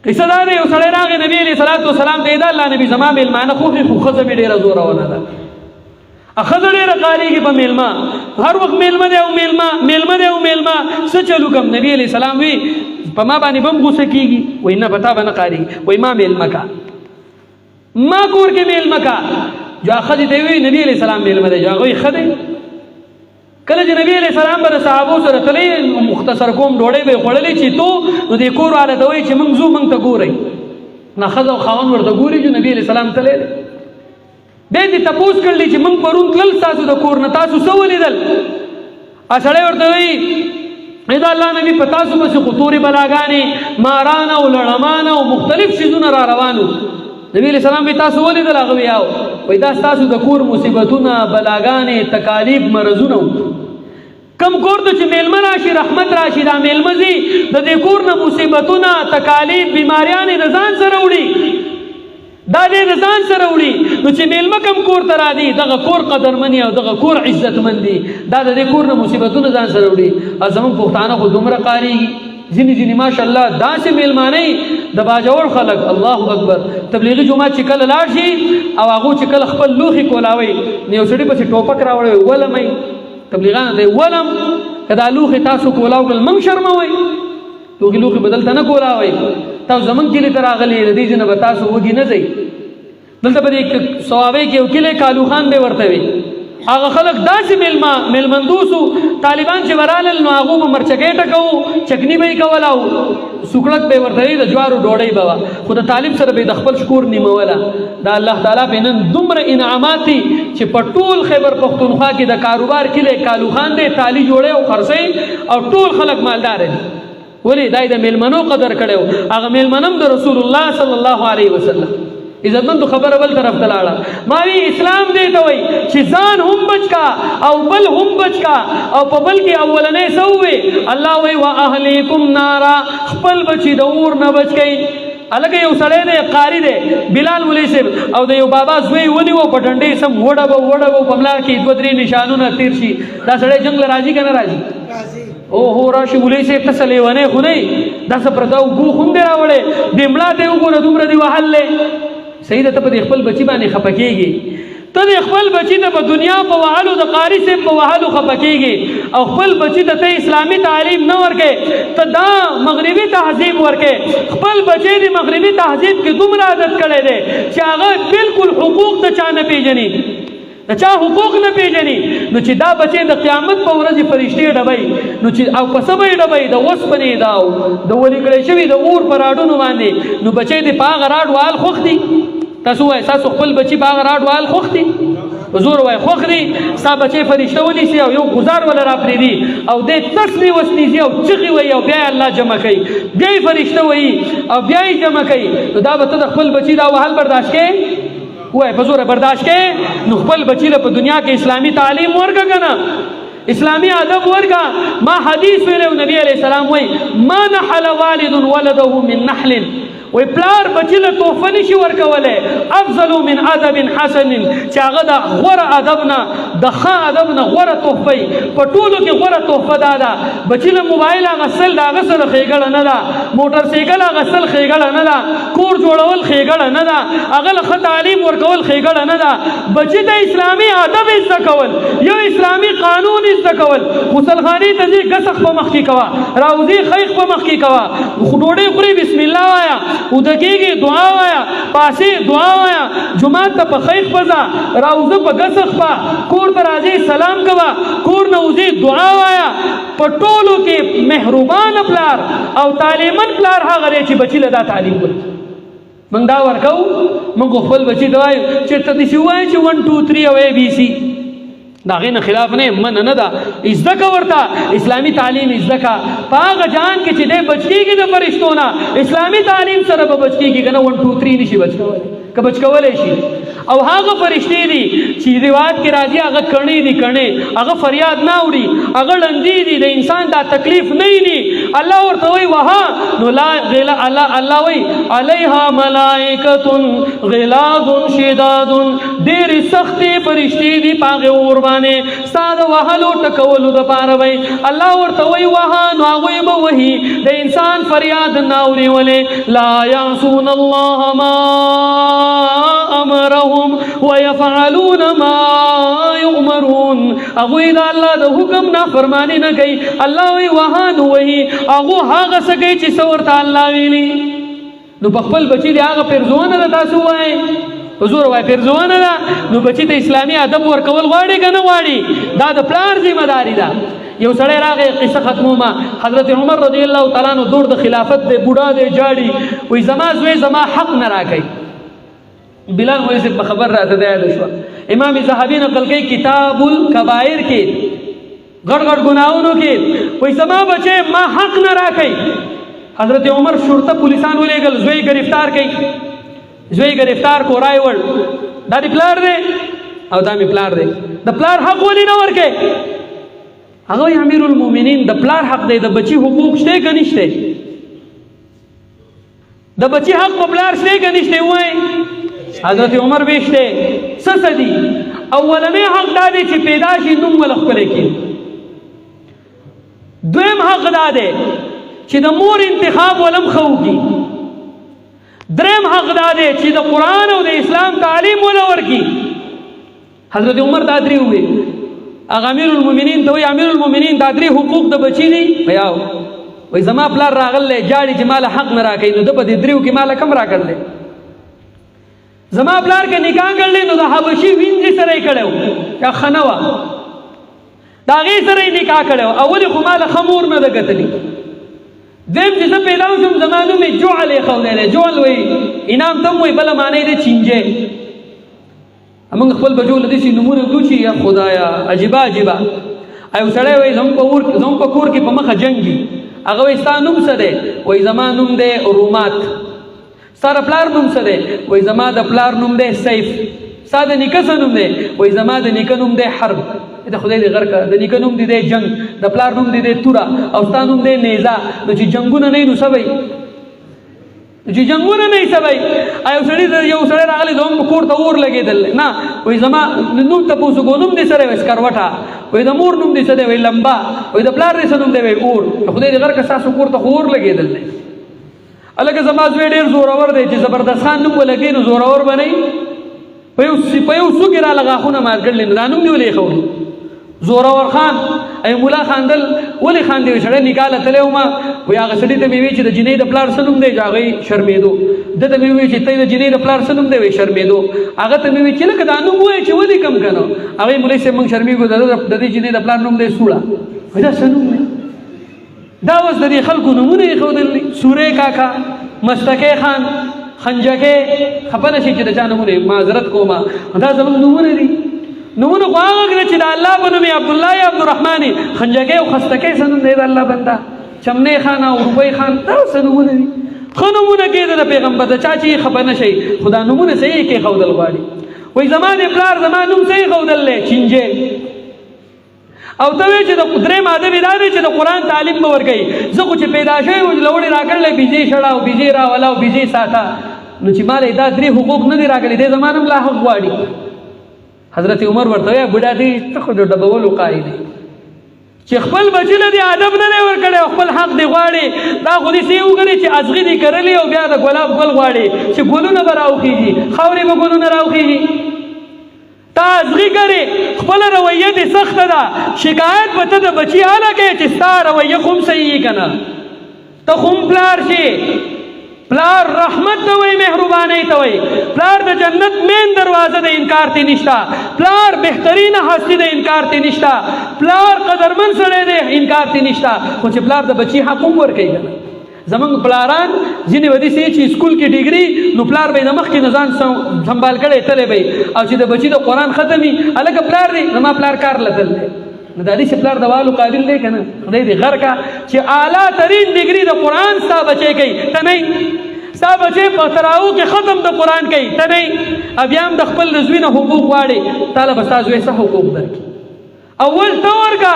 قصه دا دی یو سړی راغی نبی علیه الصلاۃ والسلام ته دا الله نبی زما میلمانه خو ښځه مې ډېره زورونه ده ښځه ډېره قاریږي په میلمه هر وخت میلمه دی او میلمه څه چلو کوم نبی علیه السلام وی په ما باندې بم غوسه کیږي وای نه پتا به نه قاریږي وای ما میلمه کا ما کور کې میلمه کا جو ښځې ته وی نبی علیه السلام میلمه دی جو هغوی ښه دی کله چې نبی علیہ السلام بر صحابو سره تللی مختصر کوم ډوډۍ به خوړلې چې تو نو د کور والا ته وایي چې موږ ځو موږ ته ګورئ نه ښځه او خاوند ورته ګوري چې نبی علیہ السلام تللی بیا دې تپوس کړلی چې موږ پرون تلل ستاسو د کور نه تاسو څه ولیدل سړی ورته وایي دا الله نبی په تاسو پسې خو تورې بلاګانې ماران او لړمان او مختلف شیزونه را روانو نبی علیہ السلام وی تاسو ولیدل هغه ویاو وای دا تاسو د کور مصیبتونه بلاګانې تکالیف مرزونه کم کور ته چې میلمه راشي رحمت راشي، دا میلمه ځي د دې کور نه مصیبتونه تکالیف بیماریانې د ځان سره وړي، دا دې د ځان سره وړي. نو چې میلمه کم کور ته راځي دغه کور قدرمني او دغه کور عزتمند دي، دا د دې کور نه مصیبتونه ځان سره وړي. او زموږ پښتانه خو دومره قاریږي، ځینې ماشاءالله داسې میلمانه د باجوړ خلک، الله اکبر. تبلیغي جماعت چې کله لاړ شي او هغه چې کله خپل لوښي کولاوي نو یو سړي پسې ټوپک راوړی ولمئ تبلیغان دی ولم که دا لوښي تاسو کولاو کړل موږ شرموئ، لوښي بدلته نه کولاوئ. تاسو زموږ کلي ته راغلي د دې ځای نه به تاسو وږي نه ځئ. دلته به دې صوابۍ کې یو کلی کالو خان دی ورته وي، هغه خلک داسې میلمندوسو طالبان چې ورالل نو هغو به مرچکۍ ټکوو، چکني به یې کوله او سوکړک به یې ورته وي، د جوارو ډوډۍ به وه، خو د طالب سره به یې د خپل شکور نیموله. دا الله تعالی پې نن دومره انعامات دي چې په ټول خیبر پښتونخوا کې د کاروبار کلی کالو خان دی، تالي جوړی او خرڅوي او ټول خلک مالدار دي. ولې دا یې د میلمنو قدر کړی و، هغه میلمنم د رسول الله صلی الله علیه وسلم. عزتمندو خبره بل طرف ته لاړه، ما وی اسلام دې ته وایي چې ځان هم بچ کا او بل هم بچ کا، او په بل کې اولنۍ څه ووی؟ الله وایي واهلیکم نارا، خپل بچي د اور نه بچ کئ. هلکه یو سړی دی قاري دی بلال مولوي صاحب او د یو بابا زوی ونیو په ډنډۍ سم وډبو په ملا کې 2-3 نشانونه تیر شي، دا سړی جنګ له راځي که نه راځي؟ اوهو راشي مولوي صاحب ته څه لیونی خو نه یي، دا څه پرته اوګو هم دی راوړی، دې ملا ته یې وګوره دومره دې وهلی. صحیح ده، ته په دې خپل بچي باندې خفه کېږي، ته د خپل بچي ته په دنیا په وهلو د قاري صاحب په وهلو خفه کېږي او خپل بچي ته اسلامي تعلیم نه ورکې، ته دا مغربي تهذیب ورکې. خپل بچی د مغربي تهذیب کې دومره عادت کړی دی چې هغه بالکل حقوق د چا نه پېژني، د چا حقوق نه پېژني. نو چې دا بچی د قیامت په ورځ فرشتې ډبوي، نو چې او په څه به یې ډبوي؟ د اوسپنې دا د ولي کړی شوي د اور په راډونو باندې. نو بچی دې په هغه راډ وهل خوښ دي؟ تاسو وایئ ستاسو خپل بچي په هغه راډ وهل خوښ دي؟ په زور وایي خوښ دي؟ ستا بچی فرشته ونیسي او یو ګزار وله راپرېږدي او دی تسلې وسنیزي او چغې وایي او بیا یې الله جمع کوي، بیا یې فرشته وایي او بیا یې جمع کوي. نو دا به ته د خپل بچي دا وهل برداشت کوې؟ وایي په زوره برداشت کوې؟ نو خپل بچي له په دنیا کې اسلامي تعلیم ورکړه که نه، اسلامي ادب ورکړه. ما حدیث ویلی نبی علیه السلام وایي ما نحل والد ولده من نحل، وی پلار بچی له تحفه نشي ورکولی افضل من ادب حسن، چې هغه د غوره ادب نه د ښه ادب نه غوره تحفه وي. په ټولو کې غوره تحفه دا ده، بچي له موبایل اخیستل د هغه سره ښېګړه نه ده، موټر سایکل اخیستل ښېګړه نه ده، کور جوړول ښېګړه نه ده، هغه له ښه تعلیم ورکول ښېګړه نه ده. بچي ته اسلامي ادب زده کول، یو اسلامي قانون زده کول. غسلخانې ته ځي ګسخ په مخ کې کوه، راوځي خیخ په مخ کې کوه، ډوډۍ خوري بسم الله وایه، ودکېږي دعا وایا، پاسې دعا وایا، جومات ته په خیخ پځه، راوځه په ګسخ په، کور ته راځي سلام کوه، کور نه وځي دعا وایا. په ټولو کې مهربانه پلار او تعلیمن پلار هغه دی چې بچي له دا تعلیم ورکړي. موږ دا ورکوو، موږ خپل بچي ته وایو چې ته داسې ووایې چې 1 2 3 او ABC، د هغې نه خلاف نه منع نه ده، زده که ورته اسلامي تعلیم زده که. په هغه جهان کې چې دی بچ کېږي د فرشتو نه، اسلامي تعلیم سره به بچ کېږي که نه 1 2 3 نشي بچ کولی، که بچ کولی شي. او هغه فرشتې دي چې روایت کې راځي هغه کڼې دي، کڼې هغه فریاد نه اوري، هغه ړندې دي، د انسان دا تکلیف نه ویني. الله ورته وایي وها، نو الله وایي علیها ملائکة غلاظ شداد، ډېرې سختې فرشتې دي په هغې اور باندې ستا د وهلو ټکولو دپاره وایي. الله ورته وایي وها، نو هغوی به وهي، د انسان فریاد نه اوري. ولې؟ لا یعصون الله ما امرهم ويفعلون ما يؤمرون، هغوی د الله د حکم نافرماني نه کوي. الله وایي وها، نو وایي هغو هغه څه کوي چې څه ورته الله ویلي. نو په خپل بچي د هغه پیرزونه ده، تاسو وایئ په زور وایي پیرزونه ده. نو بچي ته اسلامي ادب ورکول غواړي که نه غواړي؟ دا د پلار ذمه داري ده. یو سړی راغی، قصه ختمومه، حضرت عمر رضی الله تعالی عنه دور د خلافت دی، بوډا دی، جاړي، وایي زما زوی زما حق نه راکوي. بلال مولوي صاحب په خبر راته د یاده شوه، امام ذهبي نقل کوي کتاب الکبائر کې، غټ غټ ګناهونو کې، وایي زما بچی ما حق نه راکوي. حضرت عمر شرطه پولیسان ولېږل، زوی گرفتار کوي، زوی گرفتار کو رای وړ، دا د پلار دی او دا مې پلار دی، د پلار حق ولې نه ورکوي؟ هغه امیر المؤمنین د پلار حق دی، د بچی حقوق شته که نشته؟ د بچی حق په پلار شته که نشته؟ وایي حضرت عمر ویشته څه دي؟ اولنی حق دا دی چې پیدا شي نوم ول خپل کړي. دویم حق دا دی چې د مور انتخاب ولم خو کی. دریم حق دا دی چې د قرآن او د اسلام تعلیم ول ورکی. حضرت عمر دا درې وې. هغه امیر المؤمنین ته وایي امیر المؤمنین دا درې حقوق د بچی دي. ویاو وایي زما پلار راغلی جاړي چې مال حق نه راکوي، نو د په دې دریو کې مال کم راکړلی؟ زما پلار که نکاح کړلی نو د حبشي وینځې سره یې کړی و یا ښه نه وه، د هغې سره یې نکاح کړی و، او ولې خو ما له ښه مور نه ده ګټلي. دویم چې زه پیدا شوم زما نوم یې جعل ایښودی دی. جعل وایي انعام ته هم وایي، بله معنی دی چینجی. موږ خپل بچو له داسې نومونه کړو چې یا خدایه عجیبه عجیبه. یو سړی وایي زموږ په کور کې په مخه جنګ دي، هغه وایي ستا نوم څه دی؟ وایي زما نوم دی رومات. ستا د پلار نوم څه دی؟ وایي زما د پلار نوم دی سیف. ستا د نیکه څه نوم دی؟ وایي زما د نیکه نوم دی حرب. د خدای دې غر کړه، د نیکه نوم دی جنگ، د پلار نوم دی توره، او ستا نوم دی نیزه. نو چې جنګونه نه وي نو څه به وي؟ چې جنګونه نه وي څه به وي؟ یو سړی راغلی زموږ کور ته اور لګېدل، نه وایي زما نوم تپوس وکړو، نوم دې سره وایي سکروټه. وایي د مور نوم دې څه دی؟ وایي لمبا. وایي د پلار دې څه نوم دی؟ وایي اور. خدای دې غر کړه ستاسو کور ته خو اور لګېدل دی. هلکه زما زوی ډېر زورور دی، چې زبردست خان نوم ولګوي نو زورور به نه وي. په یو څوکې راله غاښونه مات کړلي، نو دا نوم دې ولې ایښودو؟ زورور خان. ای مولا خاندل ولې خاندې؟ وایي سړی نکاح له تللی وم. وایي هغه سړي ته مې وایي چې د جنۍ د پلار څه نوم دی؟ چې هغه شرمېدو. ده ته مې وایي چې ته د جنۍ د پلار څه نوم دی؟ وایي شرمېدو. هغه ته مې وایي چې لکه دا نوم ووایي چې ولې کم که نه؟ هغې مولوي صاحب موږ شرمېږو، د دې جنۍ د پلار نوم دی سوړه. وایي دا څه نوم دی؟ دا اوس د دې خلکو نومونه ایښودل دي. سورې کاکا، مستکې خان، خنجکې، خفه نه شي چې د چا نومونه معذرت کومه، دا زموږ نومونه دي. نومونه خو هغه کړه چې د الله په نوم یې عبدالله یا عبدالرحمن یې. خنجکې او خستکې څه نوم دی د الله بنده؟ چمنې خان او روبۍ خان، دا څه نومونه دي؟ ښه نومونه کېده د پیغمبر د چا چې خفه نه شئ، خو دا نومونه صحیح کېښودل غواړي. وایي زما د پلار زما نوم څه ایښودل دی؟ چینجی. او ته وایې چې د درېیم ادب یې دا دی چې د قرآن تعلیم به ورکوي. زه خو چې پیدا شوی وم لوړې راکړلی بیزې شړه او بیزې راوله او بیزې ساته، نو چې ما له دا درې حقوق نه دي راغلي، دی زما نه هم لا حق غواړي. حضرت عمر ورته وایي بوډا دی ته خو د ډبولو قایل دی چې خپل بچي له دې ادب نه دی ورکړی او خپل حق دی غواړي. دا خو داسې یې وګڼي چې ازغي دي کرلي او بیا د ګلاب ګل غواړي چې ګلونه به راوخېږي، خاورې به ګلونه راوخېږي. تا ازغي کرې، خپله رویه دې سخته ده، شکایت به ته د بچي حاله کوې چې ستا رویه خو هم صحیح که نه؟ ته خو هم پلار شې. پلار رحمت ته وایي، مهربانۍ ته وایي. پلار د جنت مین دروازه د انکار تی نشته. پلار بهترینه هستی د انکار تی نشته. پلار قدرمن سړی دی، انکار تی نشته. خو چې پلار د بچي حق هم ورکوي که نه؟ زمونږ پلاران ځینې به داسې چې سکول کې ډیګري، نو پلار به یې د مخکې نه ځان سنبال کړی تللی به یې، او چې د بچي د قرآن ختم وي هلکه پلار دی زما پلار کار له تل دی. نو دا داسې پلار د والو قابل دی که نه؟ خدای دې غر کا چې اعلی ترین ډیګري د قرآن ستا بچی کوي، ته نه یې. ستا بچی په تراو کې ختم د قرآن کوي، ته نه یې. بیا هم د خپل زوی نه حقوق غواړي، تاله به ستا زوی څه حقوق درکړي؟ اول ته ورکه،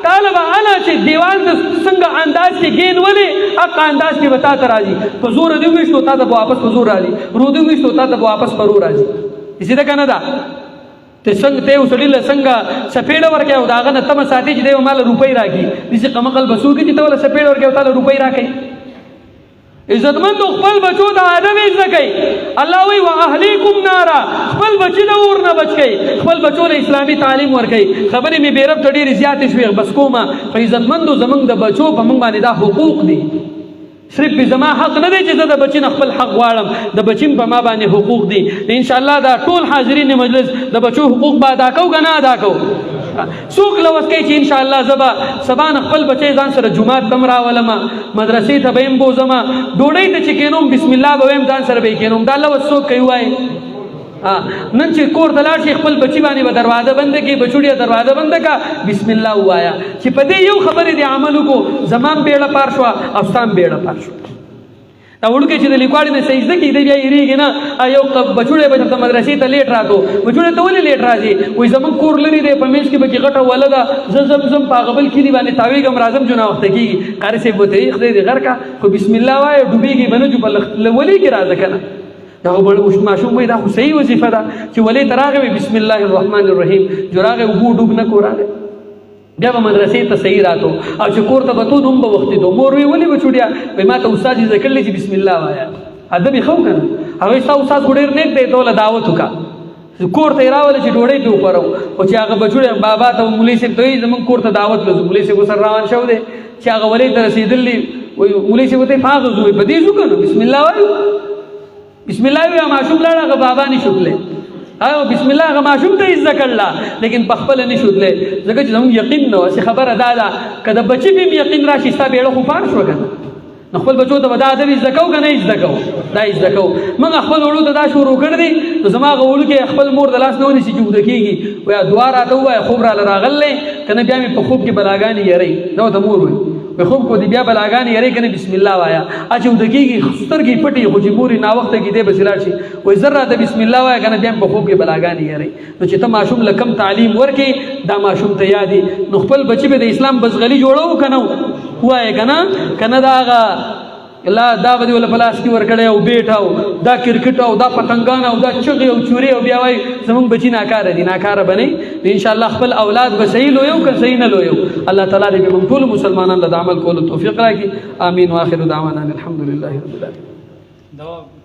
تاله به هله چې دیوال د څنګه انداز کې ګین ولې حق انداز کې به تا ته راځي. په زوره دې وویشتو تا ته به واپس په زور راځي، رو دې وویشتو تا ته به واپس په رو راځي. هسې ده که نه ده؟ ته څنګه ته یو سړي له څنګه سپېړه ورکوې او د هغه نه تمه ساتي چې دی به ما له روپۍ راکړي، داسې قمقل به څوک چې ته له سپېړه ورکوې او تا له روپۍ راکوي. عزتمندو خپل بچو د ادب یې زده کوي. الله وایي واهلیکم نارا، خپل بچي د اور نه بچ کوي، خپل بچو له اسلامي تعلیم ورکوي. خبرې مې بې ربطه ډېرې زیاتې شوې بس کومه، خو عزتمندو زموږ د بچو په موږ باندې دا حقوق دي. صرف زما حق نه دی چې زه د بچي نه خپل حق غواړم، د بچي په ما باندې حقوق دي. انشاءالله دا ټول حاضرین مجلس د بچو حقوق به ادا کوو که نه ادا کوو؟ څوک لوس کوي چې انشاءالله زه به سبا نه خپل بچی ځان سره جومات ته م راولمه، مدرسې ته به یې م بوځمه، ډوډۍ ته چې کینوم بسم الله به ویم ځان سره به یې کینوم. دا لوس څوک کوي وایي؟ نن چې کور ته لاړ شي خپل بچي باندې به دروازه بنده کړي، بچوړیه دروازه بنده کړه، بسم الله ووایه چې په دې یو خبرې دې عمل وکړو، زما هم بیړه پار شوه او ستا هم بیړه پار شوه. دا وړوکی چې د لیکواړي نه سجده کوي دی بیا هېرېږي نه یو بچوړی به درته مدرسې ته لیټ راتلو بچوړی ته ولې لیټ راځي وایي زمونږ کور لرې دی په منځ کې به کې غټه وله ده زه ځم په هغه بل کلي باندې تاوېږم راځم جو ناوخته کېږي قاري صاحب ورته وایي خدای دې غر کا خو بسم الله وایه ډوبېږي به نه جو په ولې کې راځه که نه دا ماشوم وایي دا خو صحیح وظیفه ده چې ولې ته راغی وایي بسم الله الرحمن الرحیم جو راغی اوبو ډوب نه کو راغی بیا به مدرسې ته صحیح راتو او چې کور ته به تو نوم به وختي تو مور وی ولې بچوډیا وایي ما ته استاد یې زده کړلی چې بسم الله وایه ادب یې ښه که نه هغوی ستا استاد خو ډېر نیک دی ته له دعوت وکړه کور ته یې راوله چې ډوډۍ پې وخورو خو چې هغه بچوړی بابا ته مولوي صاحب ته وایي زمونږ کور ته دعوت لځو مولوي صاحب ورسره روان شوی دی چې هغه ولۍ ته رسېدلي وایي مولوي صاحب ورته یې په هغه ځو په دې ځو که نه بسم الله وایو بسم الله وایو ماشوم لاړ هغه بابا نه شو تللی او بسم الله هغه ماشوم ته یې زده کړله لیکن په خپله نه شو تللی ځکه چې زموږ یقین نه وه چې خبره دا ده که د بچي پې هم یقین راشي ستا بیړه خو پار شوه که نه نو خپل بچو ته به دا ادب زده کوو که نه زده کوو دا زده کوو موږ خپل وړو ته دا شروع کړی دی نو زما هغه وړوکې خپل مور د لاس نه ونیسي چې اوده کېږي وایه دعا راته ووایه خوب راله راغلی که نه بیا مې په خوب کې بلاګانې یری دا ورته مور وایي په خوب کو دی بیا بلاګانې یری که نه بسم الله وایه چې اوده کېږي سترګې پټې خو چې مور یې ناوخته کې دی بسې لاړ شي وایي زر راته بسم الله وایه که نه بیا په خوب کې بلاګانې یری نو چې ته ماشوم له کم تعلیم ورکې دا ماشوم ته یادي نو خپل بچي به د اسلام بزغلي جوړو که نه ووایه که نه دا هغه الله دا به دې وله په لاس کې ورکړی او بیټ او دا کرکټ او دا پتنګان او دا چغې او چورې او بیا وایي زمونږ بچي ناکاره دي ناکاره به نه نو انشاءالله خپل اولاد به صحیح لویو که صحیح نه لویو الله تعالی دې موږ ټولو مسلمانانو له د عمل کولو توفیق راکړي آمین واخر دعوانا الحمد لله رب العالمین